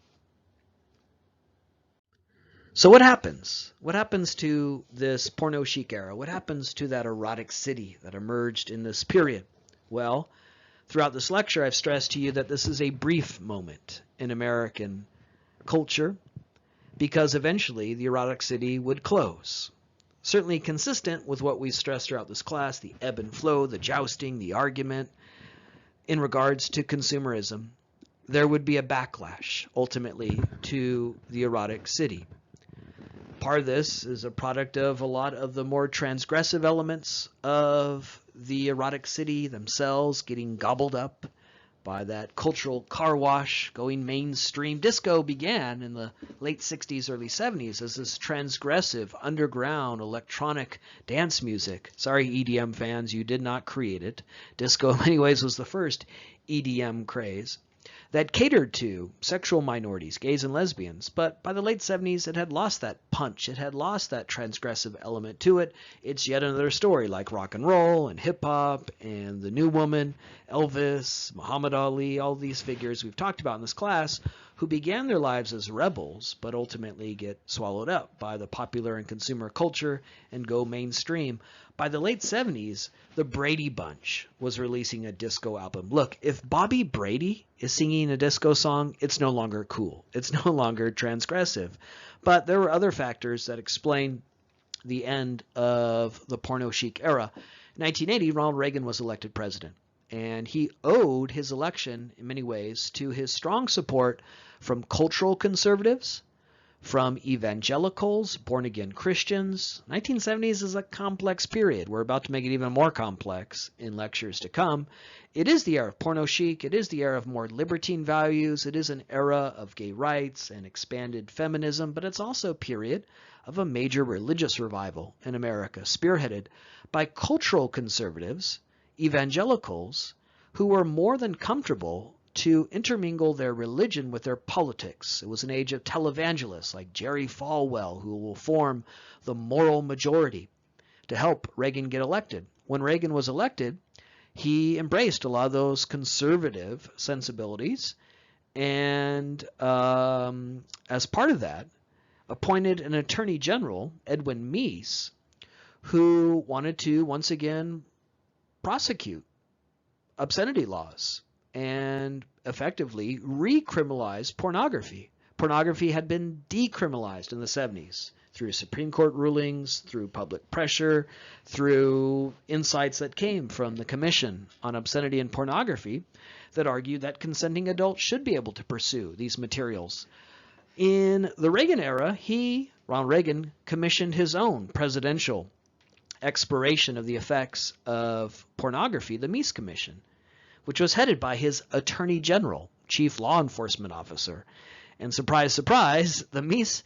So what happens? What happens to this porno chic era? What happens to that erotic city that emerged in this period? Well, throughout this lecture, I've stressed to you that this is a brief moment in American culture because eventually the erotic city would close. Certainly consistent with what we stressed throughout this class, the ebb and flow, the jousting, the argument in regards to consumerism, there would be a backlash ultimately to the erotic city. Part of this is a product of a lot of the more transgressive elements of the erotic city themselves getting gobbled up by that cultural car wash going mainstream. Disco began in the late 60s, early 70s as this transgressive, underground, electronic dance music. Sorry, EDM fans, you did not create it. Disco in many ways was the first EDM craze that catered to sexual minorities, gays and lesbians. But by the late 70s, it had lost that punch. It had lost that transgressive element to it. It's yet another story like rock and roll and hip hop and the new woman, Elvis, Muhammad Ali, all these figures we've talked about in this class who began their lives as rebels but ultimately get swallowed up by the popular and consumer culture and go mainstream. By the late 70s, the Brady Bunch was releasing a disco album. Look, if Bobby Brady is singing a disco song, it's no longer cool. It's no longer transgressive. But there were other factors that explain the end of the porno chic era. In 1980, Ronald Reagan was elected president, and he owed his election in many ways to his strong support from cultural conservatives, from evangelicals, born-again Christians. 1970s is a complex period. We're about to make it even more complex in lectures to come. It is the era of porno chic. It is the era of more libertine values. It is an era of gay rights and expanded feminism, but it's also a period of a major religious revival in America, spearheaded by cultural conservatives, evangelicals, who were more than comfortable to intermingle their religion with their politics. It was an age of televangelists like Jerry Falwell, who will form the moral majority to help Reagan get elected. When Reagan was elected, he embraced a lot of those conservative sensibilities and as part of that, appointed an attorney general, Edwin Meese, who wanted to once again prosecute obscenity laws and effectively recriminalize pornography. Pornography had been decriminalized in the 70s through Supreme Court rulings, through public pressure, through insights that came from the Commission on Obscenity and Pornography that argued that consenting adults should be able to pursue these materials. In the Reagan era, Ronald Reagan, commissioned his own presidential exploration of the effects of pornography, the Meese Commission, which was headed by his Attorney General, Chief Law Enforcement Officer. And surprise, surprise, the Meese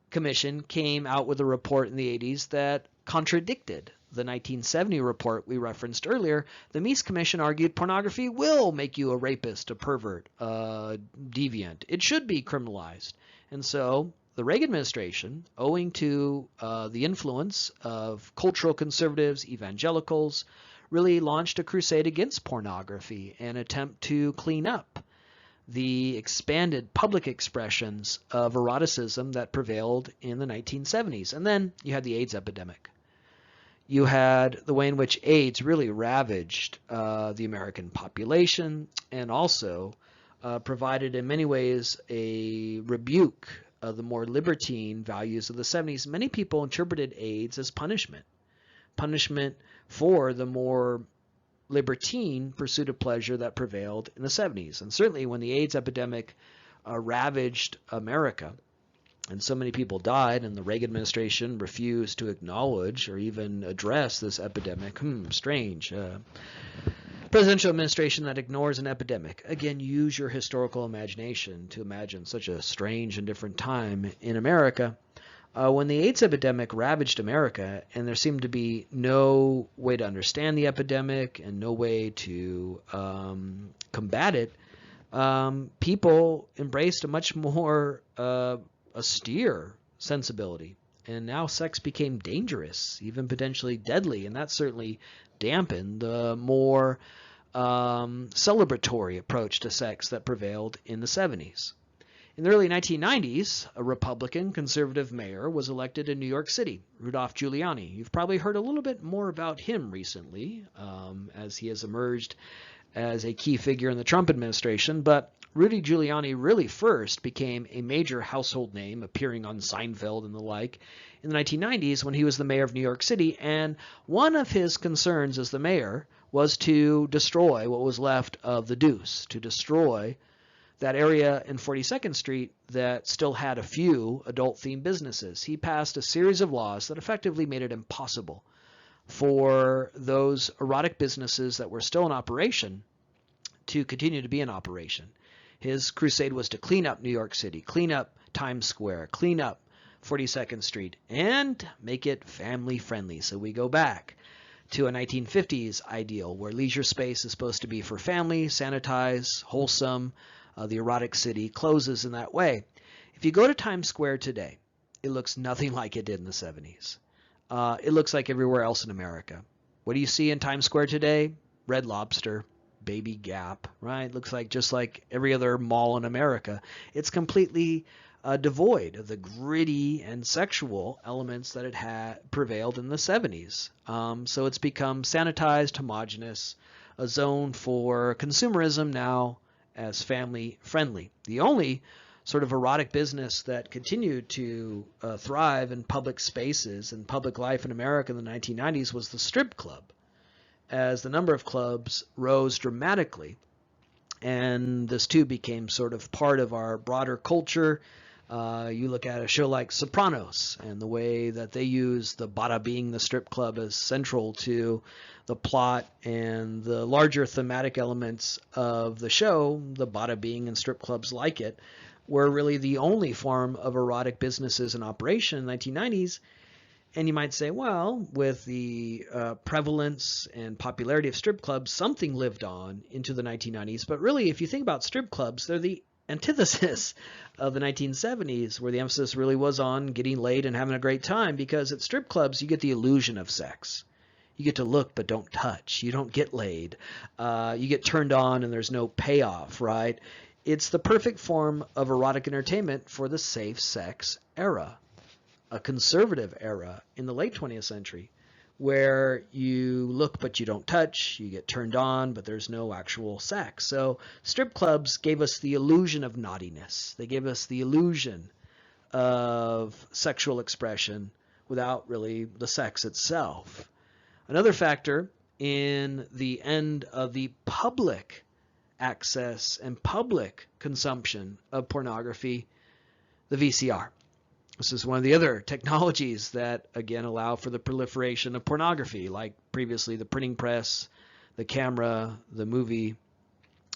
Commission came out with a report in the 80s that contradicted the 1970 report we referenced earlier. The Meese Commission argued pornography will make you a rapist, a pervert, a deviant. It should be criminalized. And so the Reagan administration, owing to the influence of cultural conservatives, evangelicals, really launched a crusade against pornography, an attempt to clean up the expanded public expressions of eroticism that prevailed in the 1970s. And then you had the AIDS epidemic. You had the way in which AIDS really ravaged the American population and also provided in many ways a rebuke of the more libertine values of the 70s. Many people interpreted AIDS as punishment for the more libertine pursuit of pleasure that prevailed in the 70s. And certainly when the AIDS epidemic ravaged America and so many people died and the Reagan administration refused to acknowledge or even address this epidemic, strange. Presidential administration that ignores an epidemic. Again, use your historical imagination to imagine such a strange and different time in America. When the AIDS epidemic ravaged America, and there seemed to be no way to understand the epidemic and no way to combat it, people embraced a much more austere sensibility. And now sex became dangerous, even potentially deadly, and that certainly dampened the more celebratory approach to sex that prevailed in the 70s. In the early 1990s, a Republican conservative mayor was elected in New York City, Rudolph Giuliani. You've probably heard a little bit more about him recently, as he has emerged as a key figure in the Trump administration, but Rudy Giuliani really first became a major household name, appearing on Seinfeld and the like, in the 1990s when he was the mayor of New York City, and one of his concerns as the mayor was to destroy what was left of the Deuce, to destroy that area in 42nd Street that still had a few adult-themed businesses. He passed a series of laws that effectively made it impossible for those erotic businesses that were still in operation to continue to be in operation. His crusade was to clean up New York City, clean up Times Square, clean up 42nd Street, and make it family-friendly. So we go back to a 1950s ideal where leisure space is supposed to be for family, sanitized, wholesome. The erotic city closes in that way. If you go to Times Square today, it looks nothing like it did in the 70s. It looks like everywhere else in America. What do you see in Times Square today? Red Lobster, Baby Gap, right? Looks like just like every other mall in America. It's completely devoid of the gritty and sexual elements that it had prevailed in the 70s. So it's become sanitized, homogenous, a zone for consumerism now as family friendly. The only sort of erotic business that continued to thrive in public spaces and public life in America in the 1990s was the strip club, as the number of clubs rose dramatically. And this too became sort of part of our broader culture. You look at a show like Sopranos and the way that they use the Bada Bing, the strip club, as central to the plot and the larger thematic elements of the show. The Bada Bing and strip clubs like it were really the only form of erotic businesses in operation in the 1990s. And you might say, well, with the prevalence and popularity of strip clubs, something lived on into the 1990s. But really, if you think about strip clubs, they're the antithesis of the 1970s, where the emphasis really was on getting laid and having a great time, because at strip clubs, you get the illusion of sex. You get to look but don't touch. You don't get laid. You get turned on and there's no payoff, right? It's the perfect form of erotic entertainment for the safe sex era, a conservative era in the late 20th century, where you look but you don't touch, you get turned on but there's no actual sex. So strip clubs gave us the illusion of naughtiness. They gave us the illusion of sexual expression without really the sex itself. Another factor in the end of the public access and public consumption of pornography, the VCR. This is one of the other technologies that, again, allow for the proliferation of pornography, like previously the printing press, the camera, the movie.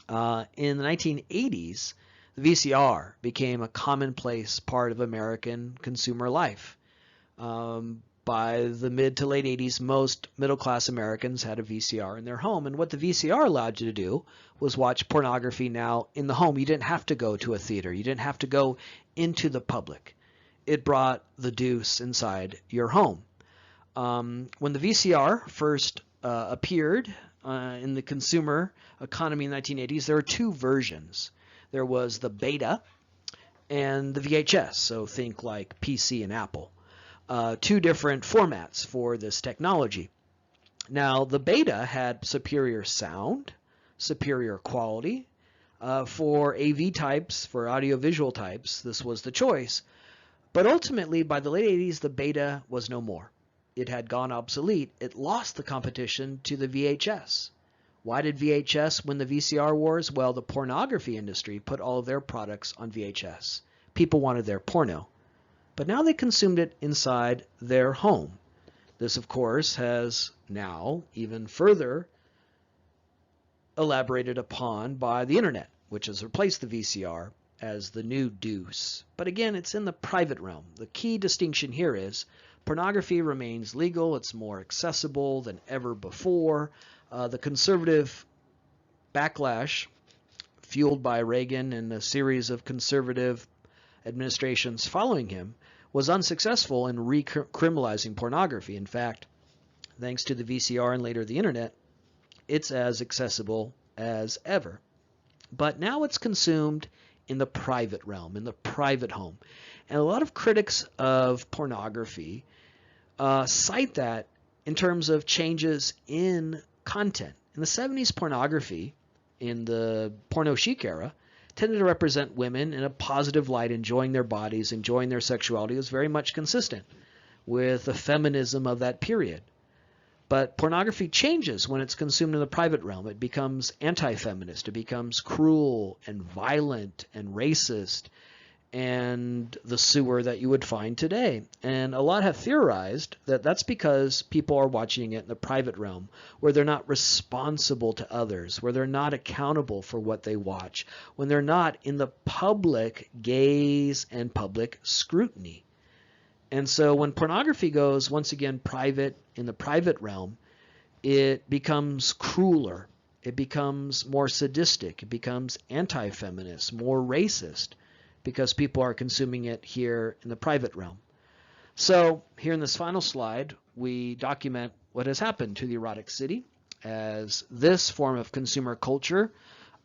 In the 1980s, the VCR became a commonplace part of American consumer life. By the mid to late 80s, most middle-class Americans had a VCR in their home. And what the VCR allowed you to do was watch pornography now in the home. You didn't have to go to a theater. You didn't have to go into the public. It brought the Deuce inside your home. When the VCR first appeared in the consumer economy in the 1980s, there were two versions. There was the Beta and the VHS, so think like PC and Apple. Two different formats for this technology. Now, the Beta had superior sound, superior quality. For AV types, for audiovisual types, this was the choice. But ultimately, by the late 80s, the Beta was no more. It had gone obsolete. It lost the competition to the VHS. Why did VHS win the VCR wars? Well, the pornography industry put all of their products on VHS. People wanted their porno. But now they consumed it inside their home. This, of course, has now even further elaborated upon by the internet, which has replaced the VCR as the new deuce. But again, it's in the private realm. The key distinction here is pornography remains legal. It's more accessible than ever before. The conservative backlash, fueled by Reagan and a series of conservative administrations following him, was unsuccessful in recriminalizing pornography. In fact, thanks to the VCR and later the internet, it's as accessible as ever. But now it's consumed in the private realm, in the private home. And a lot of critics of pornography cite that in terms of changes in content. In the 70s, pornography in the porno chic era tended to represent women in a positive light, enjoying their bodies, enjoying their sexuality. It was very much consistent with the feminism of that period. But pornography changes when it's consumed in the private realm. It becomes anti-feminist. It becomes cruel and violent and racist and the sewer that you would find today. And a lot have theorized that that's because people are watching it in the private realm, where they're not responsible to others, where they're not accountable for what they watch, when they're not in the public gaze and public scrutiny. And so when pornography goes, once again, private, in the private realm, it becomes crueler. It becomes more sadistic. It becomes anti-feminist, more racist, because people are consuming it here in the private realm. So here in this final slide, we document what has happened to the erotic city as this form of consumer culture,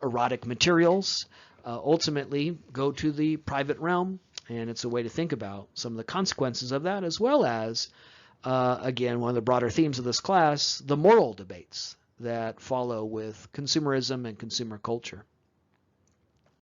erotic materials, ultimately go to the private realm. And it's a way to think about some of the consequences of that, as well as, again, one of the broader themes of this class, the moral debates that follow with consumerism and consumer culture.